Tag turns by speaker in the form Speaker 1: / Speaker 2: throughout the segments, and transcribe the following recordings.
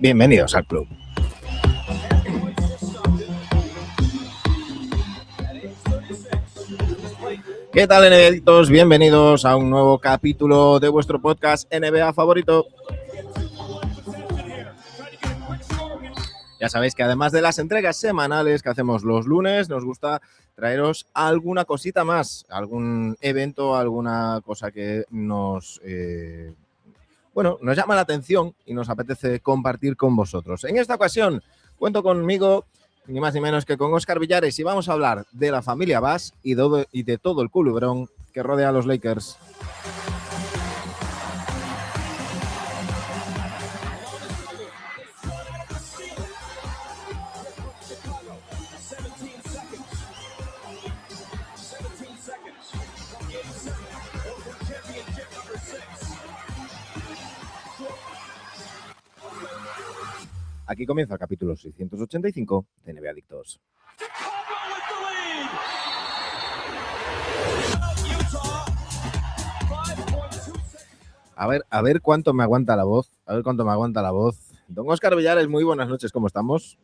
Speaker 1: Bienvenidos al club. ¿Qué tal, NBAdictos? Bienvenidos a un nuevo capítulo de vuestro podcast NBA favorito. Ya sabéis que además de las entregas semanales que hacemos los lunes, nos gusta traeros alguna cosita más, algún evento, alguna cosa que nos llama la atención y nos apetece compartir con vosotros. En esta ocasión cuento conmigo, ni más ni menos que con Óscar Villares, y vamos a hablar de la familia Bass y de todo el culebrón que rodea a los Lakers. Aquí comienza el capítulo 685 de NBA Adictos. A ver cuánto me aguanta la voz. Don Óscar Villares, muy buenas noches, ¿cómo estamos?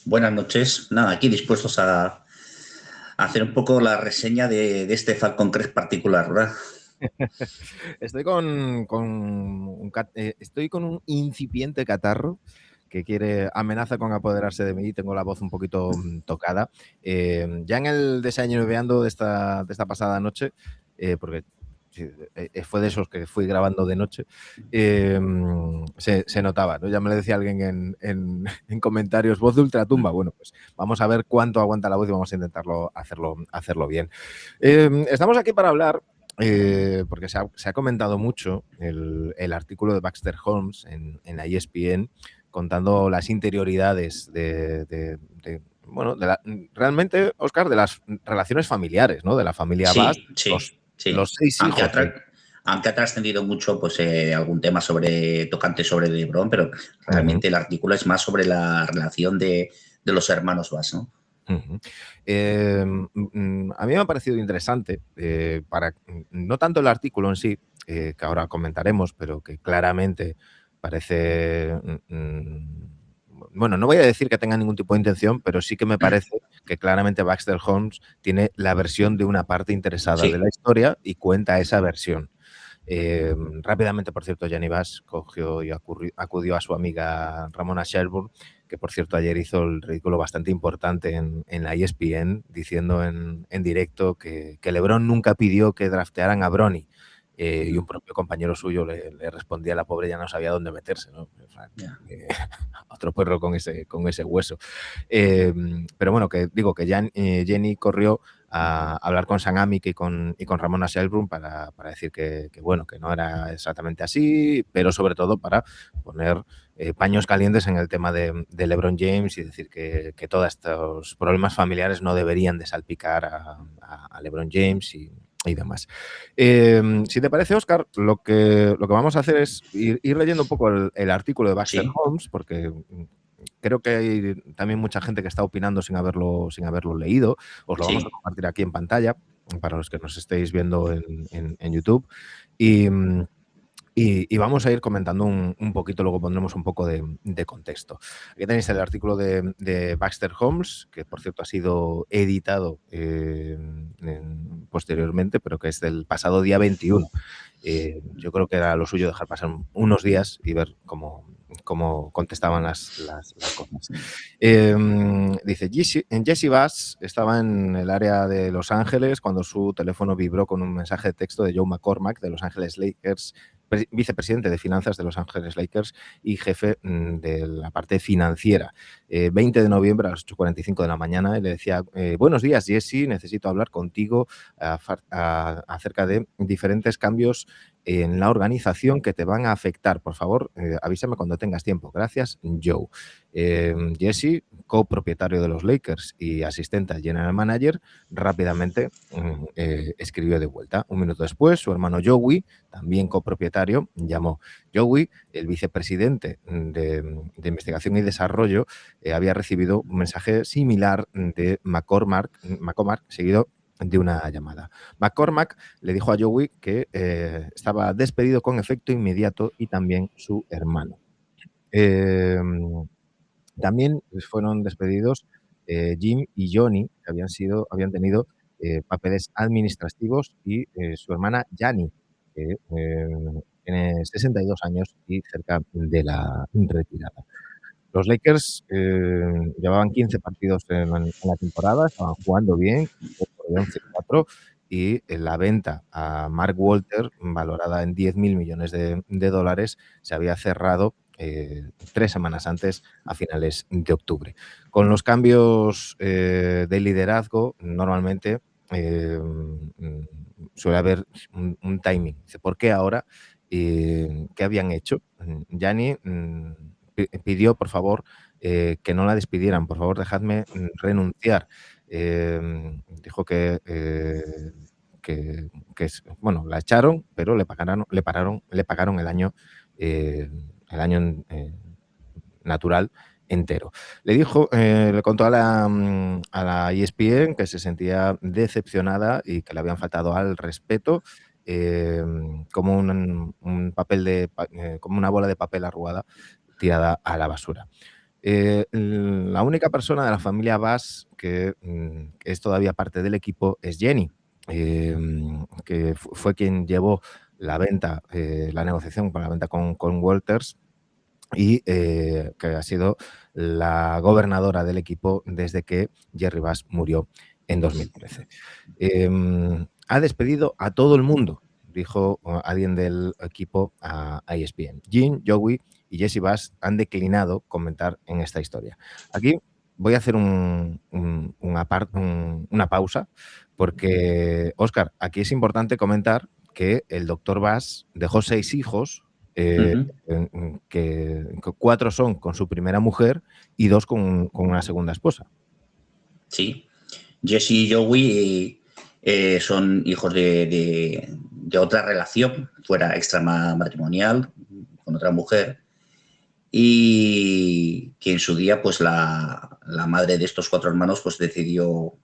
Speaker 2: Buenas noches. Nada, aquí dispuestos a hacer un poco la reseña de este Falcon Crest particular, ¿verdad?
Speaker 1: Estoy con un incipiente catarro que amenaza con apoderarse de mí. Tengo la voz un poquito tocada. Ya en el desayuneando de esta pasada noche, porque fue de esos que fui grabando de noche, se notaba, ¿no? Ya me lo decía alguien en comentarios, voz de ultratumba. Bueno, pues vamos a ver cuánto aguanta la voz y vamos a intentarlo hacerlo bien. Estamos aquí para hablar, porque se ha comentado mucho el artículo de Baxter Holmes en la ESPN, contando las interioridades realmente, Óscar, de las relaciones familiares, ¿no? De la familia Bass,
Speaker 2: sí.
Speaker 1: Los 6 hijos.
Speaker 2: Aunque ha trascendido mucho pues algún tema tocante sobre LeBron, pero realmente el artículo es más sobre la relación de los hermanos Bass, ¿no?
Speaker 1: A mí me ha parecido interesante, no tanto el artículo en sí, que ahora comentaremos, pero que claramente parece... bueno, no voy a decir que tenga ningún tipo de intención, pero sí que me parece que claramente Baxter Holmes tiene la versión de una parte interesada de la historia y cuenta esa versión. Rápidamente, por cierto, Gianni Bass cogió y acudió a su amiga Ramona Shelburne, que por cierto ayer hizo el ridículo bastante importante en la ESPN, diciendo en directo que LeBron nunca pidió que draftearan a Bronny. Y un propio compañero suyo le respondía, la pobre ya no sabía dónde meterse, ¿no? O sea, otro perro con ese hueso. Pero bueno, que digo que Jenny corrió a hablar con Sam Amick y con Ramona Shelburne para decir que no era exactamente así, pero sobre todo para poner paños calientes en el tema de LeBron James y decir que todos estos problemas familiares no deberían de salpicar a LeBron James y demás. Si te parece, Óscar, lo que vamos a hacer es ir leyendo un poco el artículo de Baxter Holmes, porque creo que hay también mucha gente que está opinando sin haberlo leído. Os lo vamos a compartir aquí en pantalla para los que nos estéis viendo en YouTube. Y vamos a ir comentando un poquito, luego pondremos un poco de contexto. Aquí tenéis el artículo de Baxter Holmes, que por cierto ha sido editado posteriormente, pero que es del pasado día 21. Yo creo que era lo suyo dejar pasar unos días y ver cómo contestaban las cosas. Dice, Jesse Bass estaba en el área de Los Ángeles cuando su teléfono vibró con un mensaje de texto de Joe McCormack de Los Ángeles Lakers, vicepresidente de finanzas de Los Ángeles Lakers y jefe de la parte financiera. 20 de noviembre a las 8:45 de la mañana, y le decía, buenos días, Jesse, necesito hablar contigo acerca de diferentes cambios en la organización que te van a afectar. Por favor, avísame cuando tengas tiempo. Gracias, Joe. Jesse, copropietario de los Lakers y asistente al general manager, rápidamente escribió de vuelta. Un minuto después, su hermano Joey, también copropietario, llamó. Joey, el vicepresidente de investigación y desarrollo, había recibido un mensaje similar de McCormack, seguido de una llamada. McCormack le dijo a Joey que estaba despedido con efecto inmediato y también su hermano. Em, También fueron despedidos Jim y Johnny, que habían tenido papeles administrativos, y su hermana Jani, que tiene 62 años y cerca de la retirada. Los Lakers llevaban 15 partidos en la temporada, estaban jugando bien, de 11-4, y la venta a Mark Walter, valorada en 10.000 millones de dólares, se había cerrado 3 semanas antes, a finales de octubre. Con los cambios de liderazgo, normalmente suele haber un timing. Dice, ¿por qué ahora? ¿Qué habían hecho? Gianni pidió, por favor, que no la despidieran. Por favor, dejadme renunciar. Dijo bueno, la echaron, pero le pagaron el año natural entero. Le contó a la ESPN que se sentía decepcionada y que le habían faltado al respeto, como como una bola de papel arrugada tirada a la basura. La única persona de la familia Bass que es todavía parte del equipo es Jenny, que fue quien llevó la negociación para la venta con Walters, y que ha sido la gobernadora del equipo desde que Jerry Bass murió en 2013. Ha despedido a todo el mundo, dijo alguien del equipo a ESPN. Jim, Joey y Jesse Bass han declinado comentar en esta historia. Aquí voy a hacer una pausa, porque, Óscar, aquí es importante comentar que el doctor Bass dejó 6 hijos, que 4 son con su primera mujer y 2 con una segunda esposa.
Speaker 2: Sí, Jesse y Joey son hijos de otra relación, fuera extramatrimonial, con otra mujer, y que en su día pues la madre de estos 4 hermanos pues decidió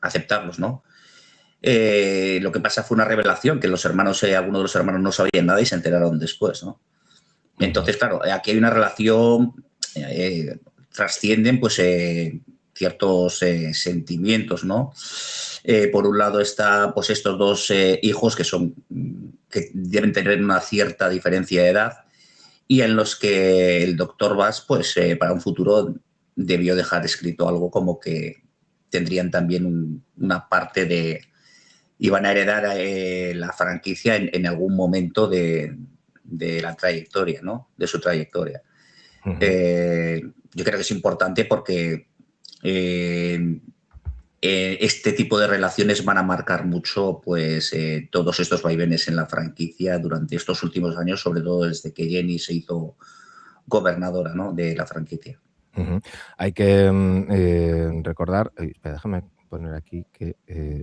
Speaker 2: aceptarlos, ¿no? Lo que pasa fue una revelación, que los hermanos, algunos de los hermanos no sabían nada y se enteraron después, ¿no? Entonces, claro, aquí hay una relación, trascienden pues ciertos sentimientos, ¿no? Por un lado está pues estos 2 hijos que deben tener una cierta diferencia de edad, y en los que el doctor Bass pues para un futuro debió dejar escrito algo como que tendrían también una parte iban a heredar la franquicia en algún momento de la trayectoria, ¿no? De su trayectoria. Yo creo que es importante porque este tipo de relaciones van a marcar mucho pues todos estos vaivenes en la franquicia durante estos últimos años, sobre todo desde que Jenny se hizo gobernadora, ¿no? De la franquicia.
Speaker 1: Hay que recordar, espera, déjame poner aquí que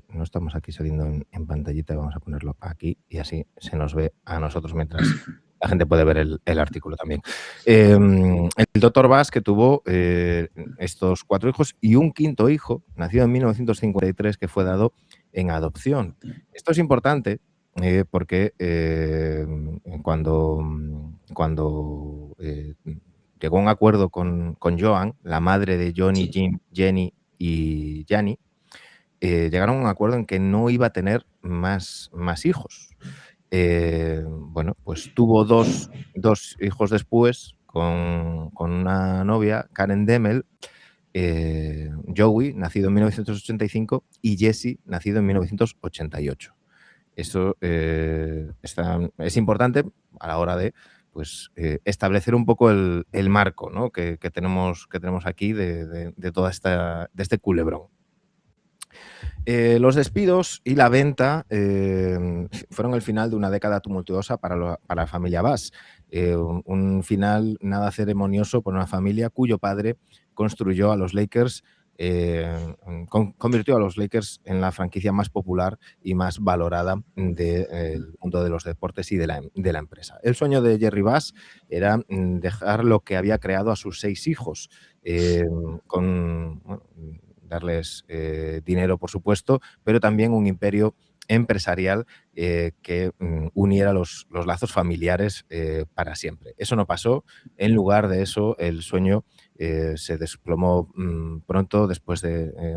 Speaker 1: no estamos aquí saliendo en pantallita, vamos a ponerlo aquí y así se nos ve a nosotros mientras la gente puede ver el artículo también. El doctor Bass, que tuvo estos 4 hijos y un 5º hijo, nacido en 1953, que fue dado en adopción. Esto es importante porque cuando llegó a un acuerdo con Joan, la madre de Johnny,
Speaker 2: Sí.
Speaker 1: Jim, Jenny y Gianni, llegaron a un acuerdo en que no iba a tener más hijos. Bueno, pues tuvo dos hijos después con una novia, Karen Demel, Joey, nacido en 1985, y Jesse, nacido en 1988. Eso es importante a la hora de pues establecer un poco el marco, ¿no? que tenemos aquí de toda de este culebrón. Los despidos y la venta fueron el final de una década tumultuosa para la familia Bass. Un final nada ceremonioso por una familia cuyo padre construyó a los Lakers, convirtió a los Lakers en la franquicia más popular y más valorada del mundo de los deportes y de la empresa. El sueño de Jerry Bass era dejar lo que había creado a sus 6 hijos, darles dinero, por supuesto, pero también un imperio empresarial que uniera los lazos familiares para siempre. Eso no pasó. En lugar de eso, el sueño se desplomó pronto,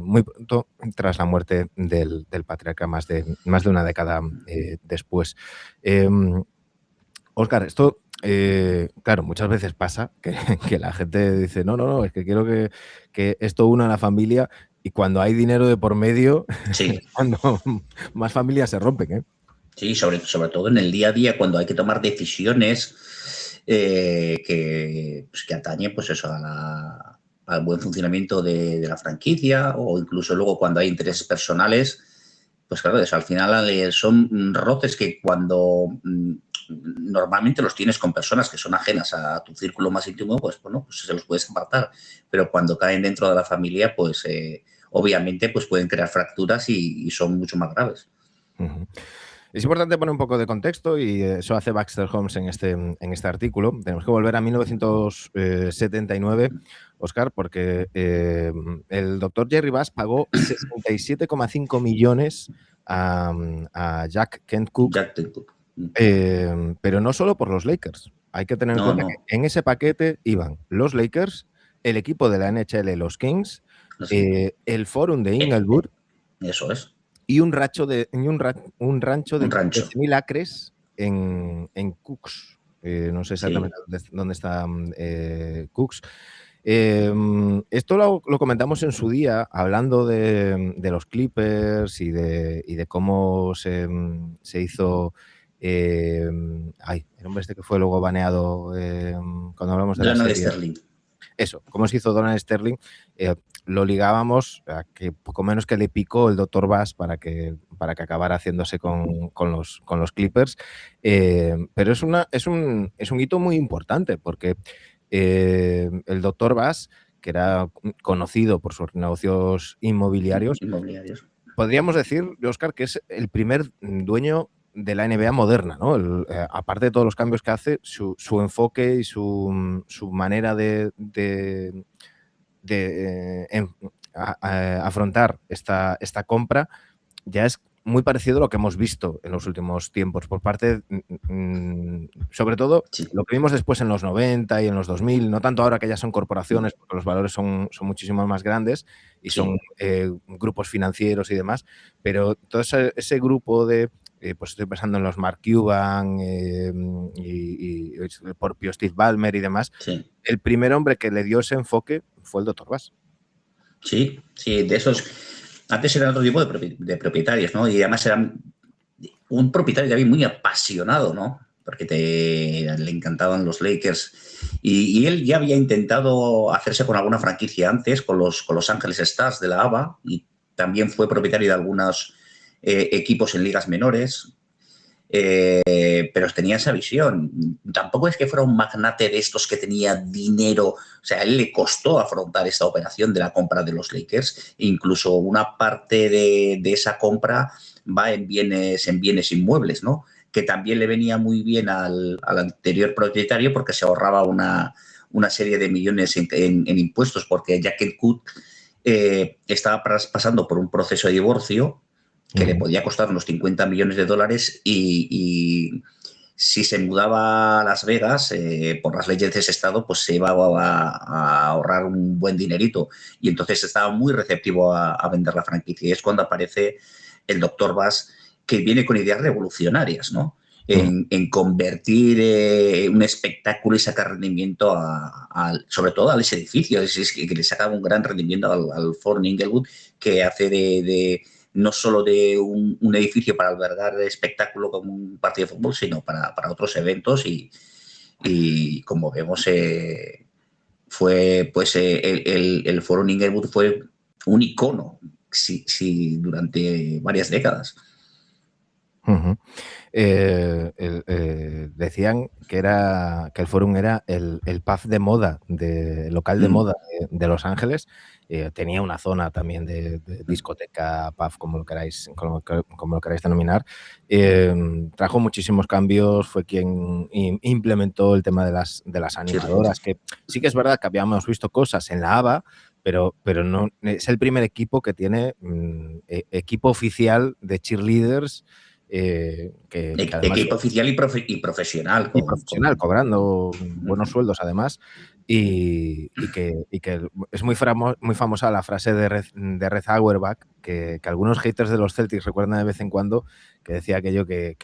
Speaker 1: muy pronto, tras la muerte del patriarca, más de una década después. Óscar, esto, claro, muchas veces pasa que la gente dice, no, es que quiero que esto una a la familia, y cuando hay dinero de por medio,
Speaker 2: Sí.
Speaker 1: cuando más familias se rompen, ¿eh?
Speaker 2: Sí, sobre todo en el día a día, cuando hay que tomar decisiones que atañen pues eso, al buen funcionamiento de la franquicia, o incluso luego cuando hay intereses personales, pues claro, eso, al final son roces que cuando normalmente los tienes con personas que son ajenas a tu círculo más íntimo, pues bueno, pues se los puedes apartar, pero cuando caen dentro de la familia, pues obviamente pues pueden crear fracturas y son mucho más graves.
Speaker 1: Uh-huh. Es importante poner un poco de contexto, y eso hace Baxter Holmes en este artículo. Tenemos que volver a 1979, Óscar, porque el doctor Jerry Bass pagó 67,5 millones a Jack Kent Cooke, pero no solo por los Lakers. Hay que tener en cuenta que en ese paquete iban los Lakers, el equipo de la NHL, los Kings, el Forum de Inglewood.
Speaker 2: Eso es.
Speaker 1: Y un rancho de 13.000 acres en Cooks. No sé exactamente dónde está Cooks. Esto lo comentamos en su día, hablando de los Clippers y de cómo se hizo el hombre este que fue luego baneado cuando hablamos de la serie.
Speaker 2: Sterling.
Speaker 1: Eso, cómo se hizo Donald Sterling, lo ligábamos a que poco menos que le picó el Dr. Bass para que acabara haciéndose con los Clippers. Pero es un hito muy importante, porque el Dr. Bass, que era conocido por sus negocios inmobiliarios, podríamos decir, Óscar, que es el primer dueño de la NBA moderna, ¿no? Aparte de todos los cambios que hace, su enfoque y su manera de afrontar esta compra ya es muy parecido a lo que hemos visto en los últimos tiempos por parte, sobre todo, lo que vimos después en los 90 y en los 2000, no tanto ahora que ya son corporaciones, porque los valores son muchísimo más grandes y son grupos financieros y demás, pero todo ese grupo de, pues estoy pensando en los Mark Cuban y el propio Steve Ballmer y demás, el primer hombre que le dio ese enfoque fue el Dr. Bass.
Speaker 2: Sí, de esos. Antes eran otro tipo de propietarios, ¿no? Y además eran un propietario también muy apasionado, ¿no? Porque le encantaban los Lakers. Y él ya había intentado hacerse con alguna franquicia antes, con los Ángeles Stars de la ABA, y también fue propietario de algunos equipos en ligas menores. Pero tenía esa visión. Tampoco es que fuera un magnate de estos que tenía dinero. O sea, a él le costó afrontar esta operación de la compra de los Lakers. Incluso una parte de esa compra va en bienes inmuebles, ¿no? Que también le venía muy bien al anterior propietario, porque se ahorraba una serie de millones en impuestos, porque Jack Kent Cooke estaba pasando por un proceso de divorcio que le podía costar unos 50 millones de dólares, y si se mudaba a Las Vegas, por las leyes de ese estado, pues se iba a ahorrar un buen dinerito. Y entonces estaba muy receptivo a vender la franquicia. Y es cuando aparece el Dr. Bass, que viene con ideas revolucionarias, ¿no? En convertir un espectáculo y sacar rendimiento sobre todo a ese edificio, que le sacaba un gran rendimiento al Forum Inglewood, que hace no solo de un edificio para albergar espectáculo como un partido de fútbol, sino para otros eventos, y como vemos, fue pues el Forum Inglewood fue un icono durante varias décadas.
Speaker 1: Decían que el Forum era el pub de moda, local de moda de Los Ángeles. Tenía una zona también de discoteca, pub, como lo queráis denominar. Trajo muchísimos cambios, fue quien implementó el tema de las animadoras, que sí que es verdad que habíamos visto cosas en la ABA, pero no es el primer equipo que tiene equipo oficial de cheerleaders que además
Speaker 2: Equipo oficial y profesional.
Speaker 1: y profesional, cobrando buenos sueldos además, y que es muy famosa la frase de Red Auerbach, que algunos haters de los Celtics recuerdan de vez en cuando, que decía aquello que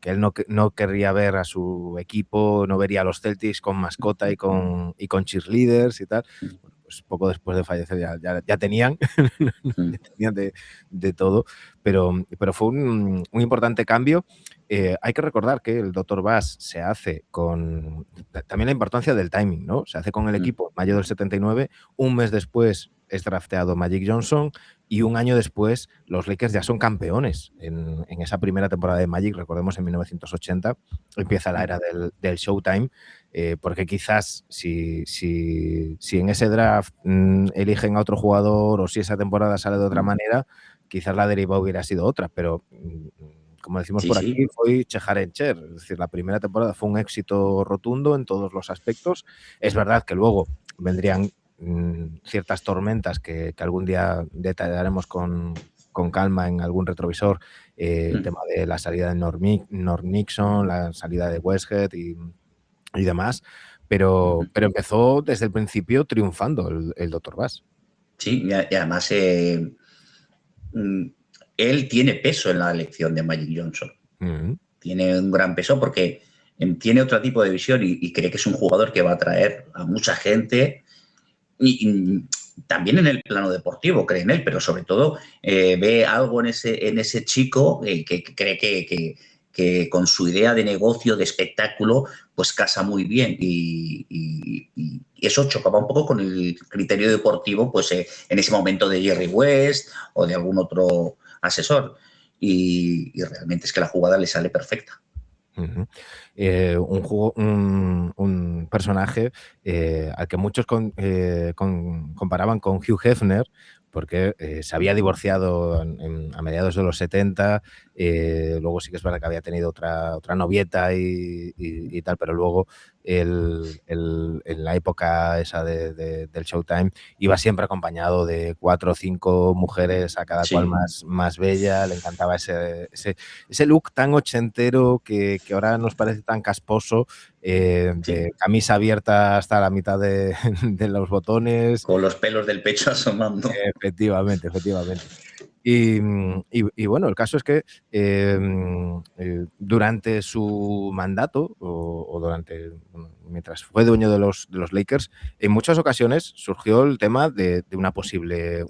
Speaker 1: él no querría ver a su equipo, no vería a los Celtics con mascota y con cheerleaders y tal. Bueno, pues poco después de fallecer ya tenían, ya tenían de todo, pero fue un importante cambio. Hay que recordar que el Dr. Bass se hace con también la importancia del timing, ¿no? Se hace con el equipo en mayo del 79, un mes después es drafteado Magic Johnson y un año después los Lakers ya son campeones en esa primera temporada de Magic. Recordemos, en 1980 empieza la era del Showtime, porque quizás si en ese draft eligen a otro jugador o si esa temporada sale de otra manera, quizás la deriva hubiera sido otra, pero como decimos por aquí, fue Chejar en Cher. Es decir, la primera temporada fue un éxito rotundo en todos los aspectos. Es verdad que luego vendrían ciertas tormentas que algún día detallaremos con calma en algún retrovisor. El tema de la salida de Norm Nixon, la salida de Westhead y demás. Pero empezó desde el principio triunfando el Dr. Bass.
Speaker 2: Sí, y además él tiene peso en la elección de Magic Johnson. Tiene un gran peso porque tiene otro tipo de visión y cree que es un jugador que va a atraer a mucha gente y también en el plano deportivo cree en él, pero sobre todo ve algo en ese chico que cree que con su idea de negocio, de espectáculo, pues casa muy bien y eso chocaba un poco con el criterio deportivo, pues en ese momento de Jerry West o de algún otro asesor y realmente es que la jugada le sale perfecta.
Speaker 1: Un personaje al que muchos comparaban con Hugh Hefner, porque se había divorciado a mediados de los 70, luego sí que es verdad que había tenido otra novieta y tal, pero luego en la época esa del Showtime iba siempre acompañado de 4 o 5 mujeres, a cada cual más bella. Le encantaba ese look tan ochentero que ahora nos parece tan casposo, de camisa abierta hasta la mitad de los botones.
Speaker 2: Con los pelos del pecho asomando.
Speaker 1: Efectivamente. Y bueno, el caso es que durante su mandato o mientras fue dueño de los Lakers, en muchas ocasiones surgió el tema de una posible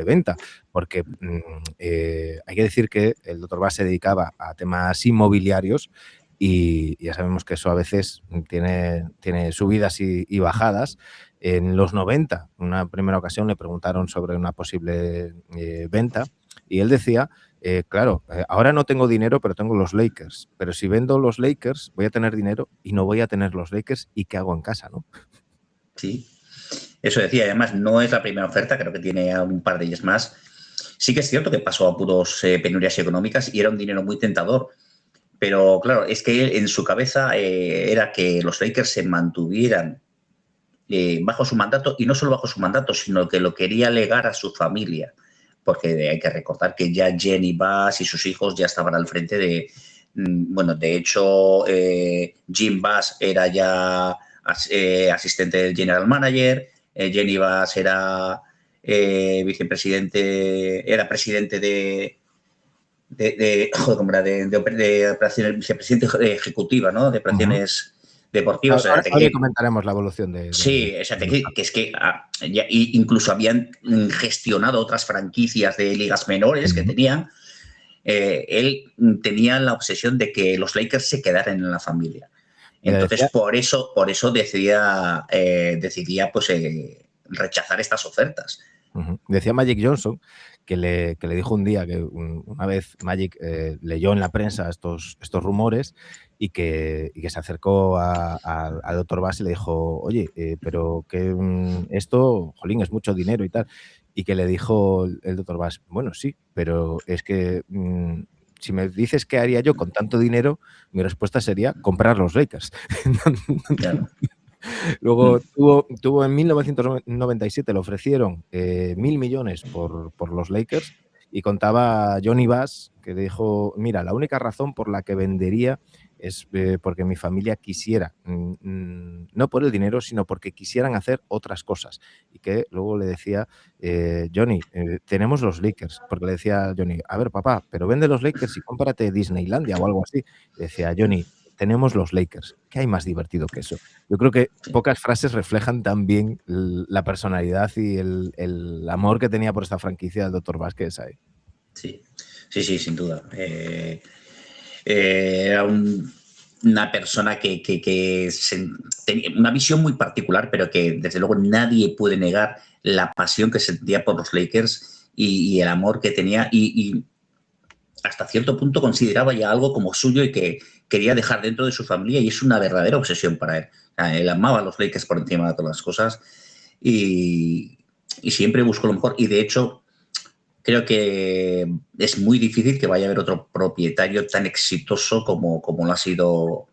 Speaker 1: venta, porque hay que decir que el Dr. Bass se dedicaba a temas inmobiliarios y ya sabemos que eso a veces tiene subidas y bajadas. En los 90, en una primera ocasión, le preguntaron sobre una posible venta y él decía, claro, ahora no tengo dinero, pero tengo los Lakers. Pero si vendo los Lakers, voy a tener dinero y no voy a tener los Lakers. ¿Y qué hago en casa, no?
Speaker 2: Sí, eso decía. Además, no es la primera oferta, creo que tiene un par de ellas más. Sí que es cierto que pasó a puros penurias económicas y era un dinero muy tentador. Pero claro, es que en su cabeza era que los Lakers se mantuvieran bajo su mandato, y no solo bajo su mandato, sino que lo quería legar a su familia, porque hay que recordar que ya Jenny Bass y sus hijos ya estaban al frente de, bueno, de hecho Jim Bass era ya asistente del general manager, Jenny Bass era presidente de operaciones, vicepresidente ejecutiva, ¿no? De operaciones deportivas.
Speaker 1: Ahora comentaremos la evolución de
Speaker 2: sí, o sea, que es que incluso habían gestionado otras franquicias de ligas menores que tenían. Él tenía la obsesión de que los Lakers se quedaran en la familia. Entonces, por eso decidía pues, rechazar estas ofertas.
Speaker 1: Decía Magic Johnson que le dijo un día que una vez Magic leyó en la prensa estos rumores y que se acercó al Dr. Bass y le dijo, oye, pero que esto, jolín, es mucho dinero y tal. Y que le dijo el Dr. Bass, bueno, sí, pero es que si me dices qué haría yo con tanto dinero, mi respuesta sería comprar los Lakers.
Speaker 2: Claro.
Speaker 1: Luego tuvo en 1997, le ofrecieron 1.000 millones por los Lakers y contaba Johnny Bass que dijo, mira, la única razón por la que vendería es porque mi familia quisiera, no por el dinero, sino porque quisieran hacer otras cosas. Y que luego le decía, Johnny, tenemos los Lakers, porque le decía Johnny, a ver papá, pero vende los Lakers y cómprate Disneylandia o algo así. Y decía Johnny, tenemos los Lakers, ¿qué hay más divertido que eso? Yo creo que pocas frases reflejan tan bien la personalidad y el amor que tenía por esta franquicia del Dr. Vázquez ahí.
Speaker 2: Sí, sí, sí, sin duda. Era una persona que tenía una visión muy particular, pero que desde luego nadie puede negar la pasión que sentía por los Lakers y el amor que tenía y hasta cierto punto consideraba ya algo como suyo y que quería dejar dentro de su familia y es una verdadera obsesión para él. O sea, él amaba a los Lakers por encima de todas las cosas y siempre buscó lo mejor y de hecho creo que es muy difícil que vaya a haber otro propietario tan exitoso como lo ha sido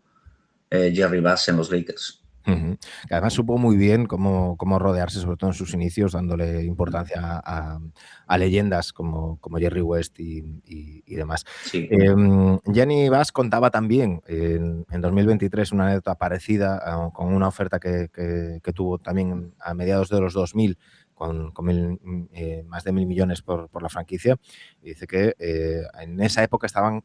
Speaker 2: Jerry Buss en los Lakers.
Speaker 1: Que además supo muy bien cómo rodearse, sobre todo en sus inicios, dándole importancia a leyendas como Jerry West y demás.
Speaker 2: Sí.
Speaker 1: Jenny Bass contaba también en 2023 una anécdota parecida con una oferta que tuvo también a mediados de los 2000 con más de 1.000 millones por la franquicia. Y dice que en esa época estaban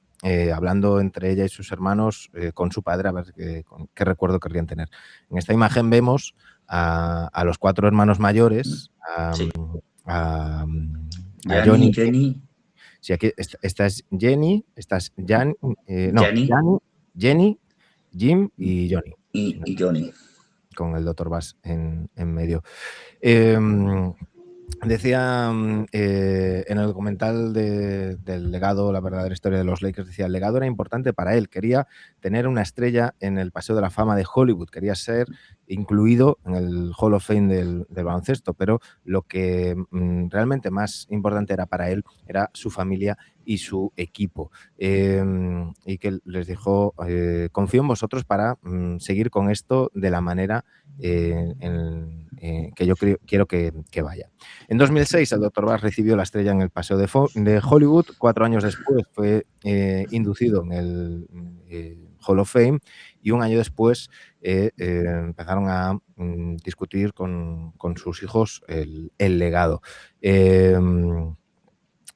Speaker 1: hablando entre ella y sus hermanos con su padre a ver qué recuerdo querrían tener. En esta imagen vemos a los 4 hermanos mayores,
Speaker 2: Sí.
Speaker 1: a
Speaker 2: Gianni,
Speaker 1: Johnny.
Speaker 2: Jenny.
Speaker 1: Sí, aquí esta es Jenny, esta es
Speaker 2: Gianni
Speaker 1: Jenny, Jim y Johnny.
Speaker 2: y Johnny.
Speaker 1: Con el Dr. Bass en medio. Decía en el documental del legado, la verdadera historia de los Lakers, decía, el legado era importante para él, quería tener una estrella en el Paseo de la Fama de Hollywood, quería ser incluido en el Hall of Fame del baloncesto, pero lo que realmente más importante era para él era su familia y su equipo. Y que les dijo, confío en vosotros para seguir con esto de la manera que yo quiero que vaya. En 2006 el Dr. Bass recibió la estrella en el Paseo de Hollywood. 4 años después fue inducido en el Hall of Fame y un año después empezaron a discutir con sus hijos el legado.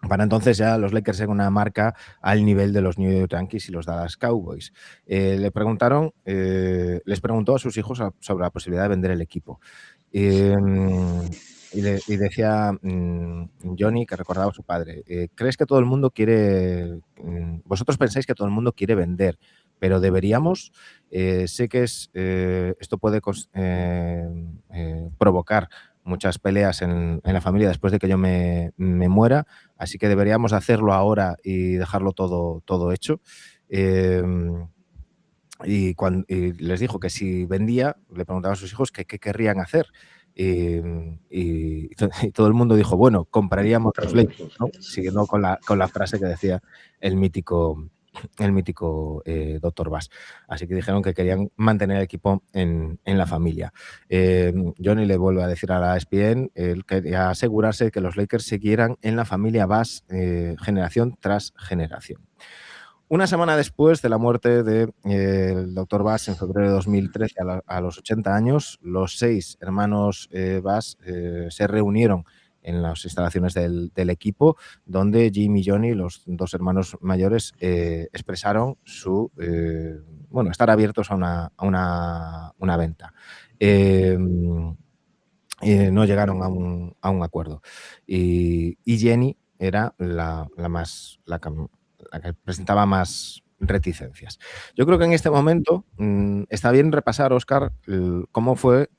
Speaker 1: Para entonces ya los Lakers eran una marca al nivel de los New York Yankees y los Dallas Cowboys. Les preguntó a sus hijos sobre la posibilidad de vender el equipo. Y decía Johnny, que recordaba a su padre, ¿crees que todo el mundo quiere, vosotros pensáis que todo el mundo quiere vender, pero deberíamos? Sé que esto puede provocar muchas peleas en la familia después de que yo me muera, así que deberíamos hacerlo ahora y dejarlo todo hecho. Y les dijo que si vendía, le preguntaba a sus hijos qué querrían hacer. Y todo el mundo dijo, bueno, compraríamos los Lakers, ¿no? Siguiendo con la frase que decía el mítico Dr. Bass. Así que dijeron que querían mantener el equipo en la familia. Johnny le vuelve a decir a la ESPN, él quería asegurarse de que los Lakers siguieran en la familia Bass generación tras generación. Una semana después de la muerte del Dr. Bass en febrero de 2013, a los 80 años, los 6 hermanos Bass se reunieron en las instalaciones del equipo, donde Jim y Johnny, los 2 hermanos mayores, expresaron su estar abiertos a una venta. No llegaron a un acuerdo. Y Jenny era la que presentaba más reticencias. Yo creo que en este momento está bien repasar, Óscar, cómo fue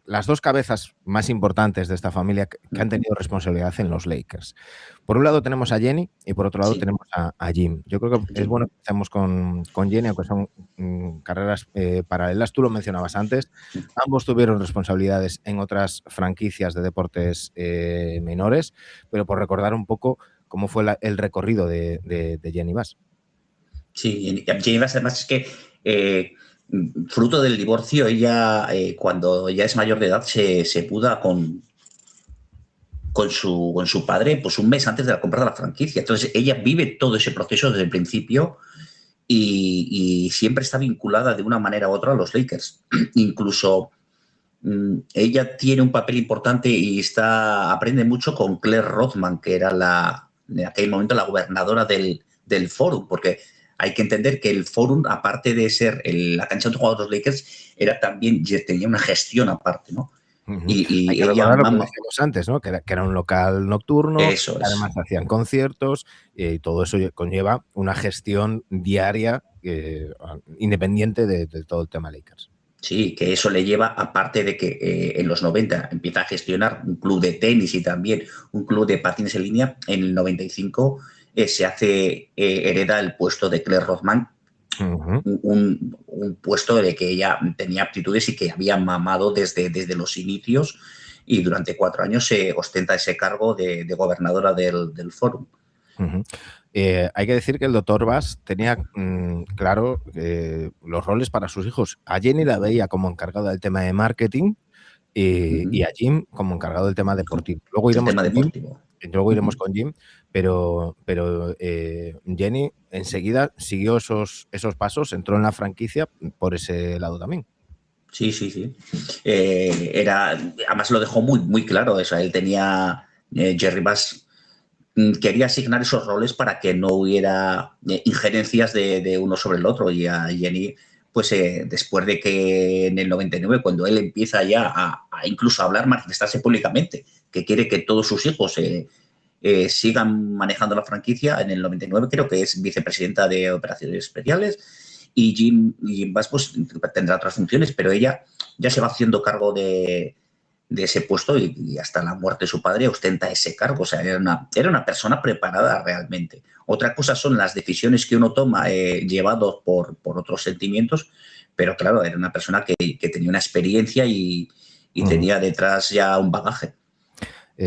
Speaker 1: las 2 cabezas más importantes de esta familia que han tenido responsabilidad en los Lakers. Por un lado tenemos a Jenny y por otro lado tenemos a Jim. Yo creo que es bueno que empecemos con Jenny, aunque son carreras paralelas. Tú lo mencionabas antes. Ambos tuvieron responsabilidades en otras franquicias de deportes menores, pero por recordar un poco cómo fue el recorrido de Jenny Bass.
Speaker 2: Sí, Jenny Bass además es que fruto del divorcio, ella, cuando ya es mayor de edad, se muda con su padre pues un mes antes de la compra de la franquicia. Entonces ella vive todo ese proceso desde el principio y siempre está vinculada de una manera u otra a los Lakers. Incluso ella tiene un papel importante y aprende mucho con Claire Rothman, que era en aquel momento la gobernadora del Forum, porque hay que entender que el Forum, aparte de ser la cancha donde jugaban los Lakers, tenía una gestión aparte, ¿no?
Speaker 1: Ujú. Hay
Speaker 2: Y
Speaker 1: que
Speaker 2: ella
Speaker 1: recordar lo que
Speaker 2: mama.
Speaker 1: decíamos antes, ¿no? Que era un local nocturno,
Speaker 2: Eso es.
Speaker 1: además hacían conciertos y todo eso conlleva una gestión diaria independiente de todo el tema Lakers.
Speaker 2: Sí, que eso le lleva, aparte de que en los 90 empieza a gestionar un club de tenis y también un club de patines en línea, en el 95 hereda el puesto de Claire Rothman,
Speaker 1: Ujú.
Speaker 2: un puesto de que ella tenía aptitudes y que había mamado desde los inicios, y durante 4 años se ostenta ese cargo de gobernadora del Fórum.
Speaker 1: Ujú. Hay que decir que el doctor Bass tenía claro los roles para sus hijos. A Jenny la veía como encargada del tema de marketing y a Jim como encargado del tema deportivo. Luego
Speaker 2: El
Speaker 1: iremos
Speaker 2: tema
Speaker 1: con Jim,
Speaker 2: deportivo.
Speaker 1: pero Jenny enseguida siguió esos pasos, entró en la franquicia por ese lado también.
Speaker 2: Sí, sí, sí. Además lo dejó muy, muy claro eso. Él tenía, Jerry Bass quería asignar esos roles para que no hubiera injerencias de uno sobre el otro. Y a Jenny, pues después de que en el 99, cuando él empieza ya a incluso hablar, manifestarse públicamente, que quiere que todos sus hijos sigan manejando la franquicia, en el 99 creo que es vicepresidenta de operaciones especiales, y Jim Bass pues tendrá otras funciones, pero ella ya se va haciendo cargo de ese puesto y hasta la muerte de su padre ostenta ese cargo. O sea, era una persona preparada realmente. Otra cosa son las decisiones que uno toma llevados por otros sentimientos, pero claro, era una persona que tenía una experiencia y tenía detrás ya un bagaje.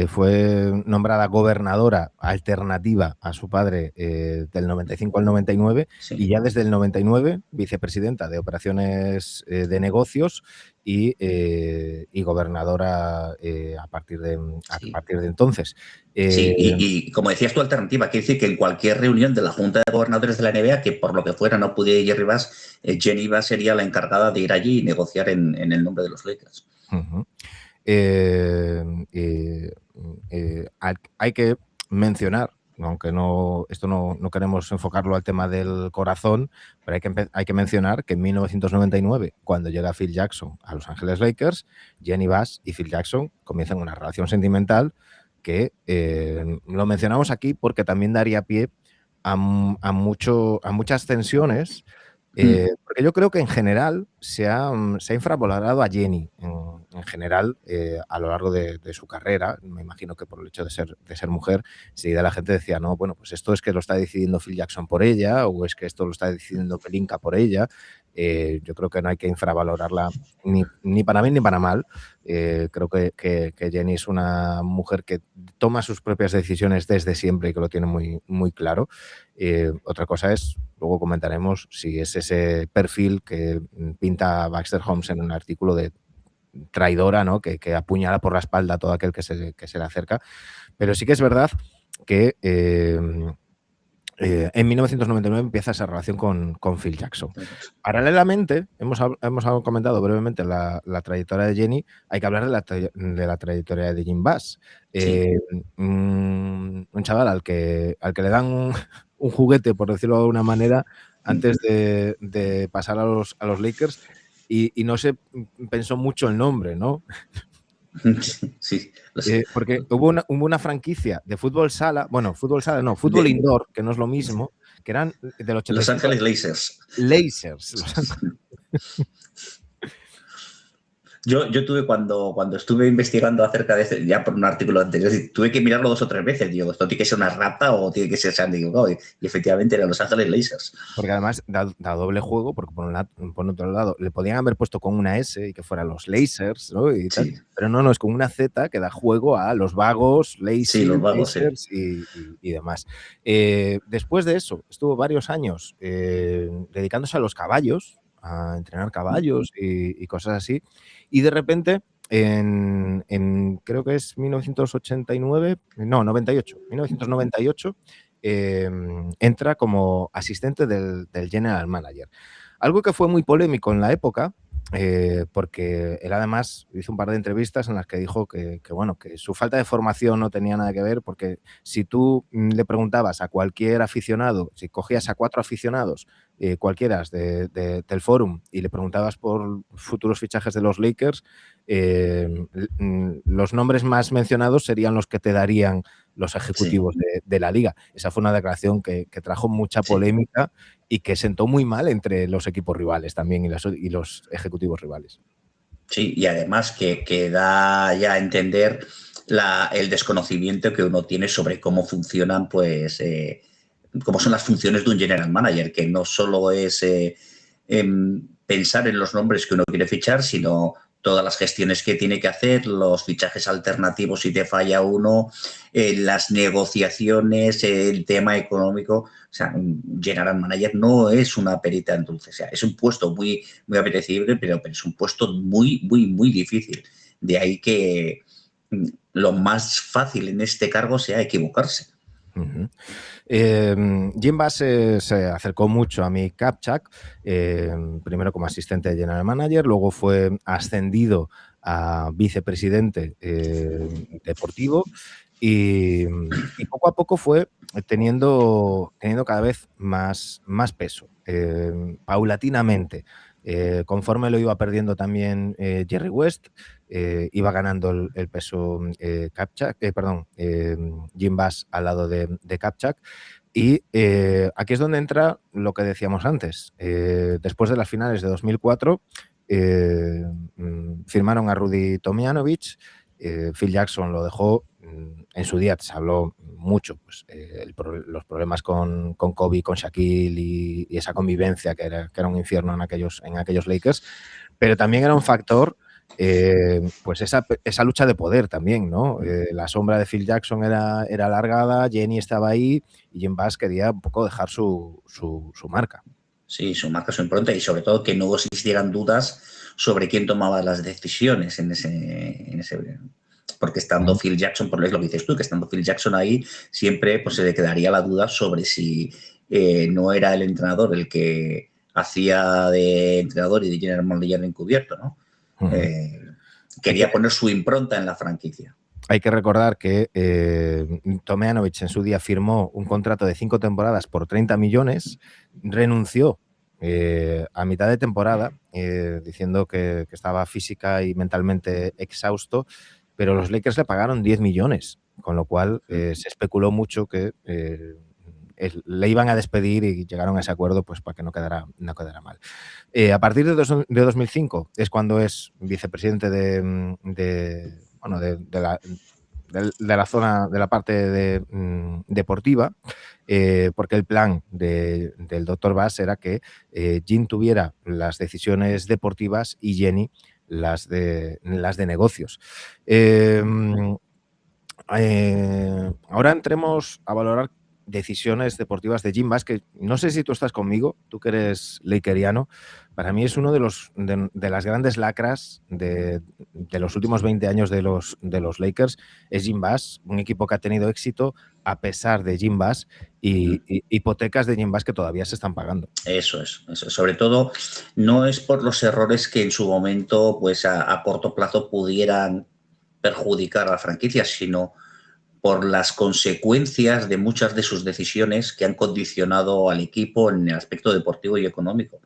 Speaker 1: Fue nombrada gobernadora alternativa a su padre del 95 al 99
Speaker 2: Sí.
Speaker 1: y ya desde el 99 vicepresidenta de operaciones de negocios y gobernadora a partir de entonces.
Speaker 2: Sí, y como decías tu alternativa, quiere decir que en cualquier reunión de la Junta de Gobernadores de la NBA, que por lo que fuera no pudiera ir Jerry Bass, Jenny Bass sería la encargada de ir allí y negociar en el nombre de los Lakers.
Speaker 1: Hay que mencionar, aunque esto no queremos enfocarlo al tema del corazón, pero hay que mencionar que en 1999, cuando llega Phil Jackson a Los Ángeles Lakers, Jenny Bass y Phil Jackson comienzan una relación sentimental que lo mencionamos aquí porque también daría pie a muchas tensiones. Porque yo creo que en general se ha infravalorado a Jenny, en general, a lo largo de su carrera. Me imagino que por el hecho de ser mujer, enseguida la gente decía, no, bueno, pues esto es que lo está decidiendo Phil Jackson por ella, o es que esto lo está decidiendo Pelinka por ella. Yo creo que no hay que infravalorarla ni para bien ni para mal. Creo que Jenny es una mujer que toma sus propias decisiones desde siempre y que lo tiene muy, muy claro. Otra cosa es, luego comentaremos, si es ese perfil que pinta Baxter Holmes en un artículo de traidora, ¿no? Que apuñala por la espalda a todo aquel que se le acerca. Pero sí que es verdad que en 1999 empieza esa relación con Phil Jackson. Paralelamente, hemos comentado brevemente la trayectoria de Jenny, hay que hablar de la trayectoria de Jim Bass. Un chaval al que le dan un juguete, por decirlo de alguna manera, antes de pasar a los Lakers y no se pensó mucho el nombre, ¿no?
Speaker 2: Sí.
Speaker 1: Porque hubo una franquicia de fútbol sala, bueno, fútbol indoor, que no es lo mismo, que eran del 85.
Speaker 2: Los Ángeles Blazers.
Speaker 1: Blazers.
Speaker 2: Yo tuve cuando estuve investigando acerca de ese, ya por un artículo anterior, tuve que mirarlo 2 o 3 veces. Digo, ¿esto tiene que ser una rata o tiene que ser Sandy Gugao? Y efectivamente eran Los Ángeles Blazers.
Speaker 1: Porque además da doble juego, porque por otro lado le podían haber puesto con una S y que fueran los Lasers, ¿no? Y tal, pero no, es con una Z que da juego a los vagos, Lasers y demás. Después de eso, estuvo varios años dedicándose a los caballos, a entrenar caballos y cosas así. Y de repente, creo que es 1989, no, 98, 1998, entra como asistente del general manager. Algo que fue muy polémico en la época, porque él además hizo un par de entrevistas en las que dijo bueno, que su falta de formación no tenía nada que ver, porque si tú le preguntabas a cualquier aficionado, si cogías a 4 aficionados, cualquiera del fórum, y le preguntabas por futuros fichajes de los Lakers, los nombres más mencionados serían los que te darían los
Speaker 2: Sí,
Speaker 1: ejecutivos de la liga. Esa fue una declaración que trajo mucha
Speaker 2: sí.
Speaker 1: polémica y que sentó muy mal entre los equipos rivales también y los ejecutivos rivales.
Speaker 2: Sí, y además que da ya a entender el desconocimiento que uno tiene sobre cómo funcionan, pues, cómo son las funciones de un general manager, que no solo es pensar en los nombres que uno quiere fichar, sino todas las gestiones que tiene que hacer, los fichajes alternativos si te falla uno, las negociaciones, el tema económico. O sea, un general manager no es una perita en dulce. O sea, es un puesto muy, muy apetecible, pero es un puesto muy, muy, muy difícil. De ahí que lo más fácil en este cargo sea equivocarse.
Speaker 1: Uh-huh. Jim Bass se acercó mucho a Mick Kapchak, primero como asistente de general manager, luego fue ascendido a vicepresidente deportivo y poco a poco fue teniendo cada vez más peso, paulatinamente. Conforme lo iba perdiendo también Jerry West, iba ganando el peso Jim Bass al lado de Kapchak. Y aquí es donde entra lo que decíamos antes. Después de las finales de 2004, firmaron a Rudy Tomjanovich. Phil Jackson lo dejó. En su día se habló mucho, pues, los problemas con Kobe, con Shaquille y esa convivencia que era un infierno en aquellos Lakers, pero también era un factor, pues esa lucha de poder también, ¿no? La sombra de Phil Jackson era alargada, Jenny estaba ahí y Jim Bass quería un poco dejar su marca.
Speaker 2: Sí, su marca, su impronta y sobre todo que no existieran dudas sobre quién tomaba las decisiones en ese porque estando Phil Jackson, por lo que dices tú, que estando Phil Jackson ahí, siempre pues, se le quedaría la duda sobre si no era el entrenador el que hacía de entrenador y de general manager encubierto, ¿no? Quería poner su impronta en la franquicia.
Speaker 1: Hay que recordar que Tomjanovich en su día firmó un contrato de 5 temporadas por 30 millones, renunció a mitad de temporada diciendo que estaba física y mentalmente exhausto, pero los Lakers le pagaron 10 millones, con lo cual se especuló mucho que le iban a despedir y llegaron a ese acuerdo pues para que no quedara mal. A partir de 2005 es cuando es vicepresidente de la zona, de la parte deportiva, porque el plan del Dr. Bass era que Jim tuviera las decisiones deportivas y Jenny las de negocios. Ahora entremos a valorar decisiones deportivas de Jim Bass, que no sé si tú estás conmigo, tú que eres lakeriano, para mí es uno de las grandes lacras de los últimos 20 años de los Lakers, es Jim Bass, un equipo que ha tenido éxito a pesar de Jim Bass y hipotecas de Jim Bass que todavía se están pagando.
Speaker 2: Eso es. Sobre todo, no es por los errores que en su momento, pues a corto plazo pudieran perjudicar a la franquicia, sino por las consecuencias de muchas de sus decisiones que han condicionado al equipo en el aspecto deportivo y económico.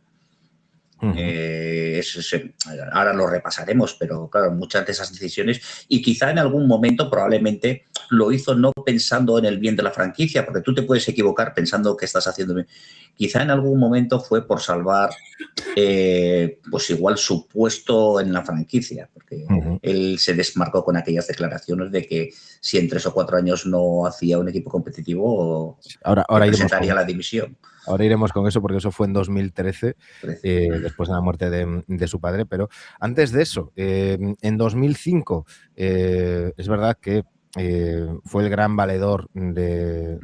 Speaker 2: Ahora lo repasaremos, pero claro, muchas de esas decisiones, y quizá en algún momento probablemente lo hizo no pensando en el bien de la franquicia, porque tú te puedes equivocar pensando que estás haciendo bien. Quizá en algún momento fue por salvar pues igual su puesto en la franquicia, porque él se desmarcó con aquellas declaraciones de que si en 3 o 4 años no hacía un equipo competitivo,
Speaker 1: ahora
Speaker 2: presentaría la dimisión.
Speaker 1: Ahora iremos con eso porque eso fue en 2013, después de la muerte de su padre, pero antes de eso, en 2005, es verdad que fue el gran valedor de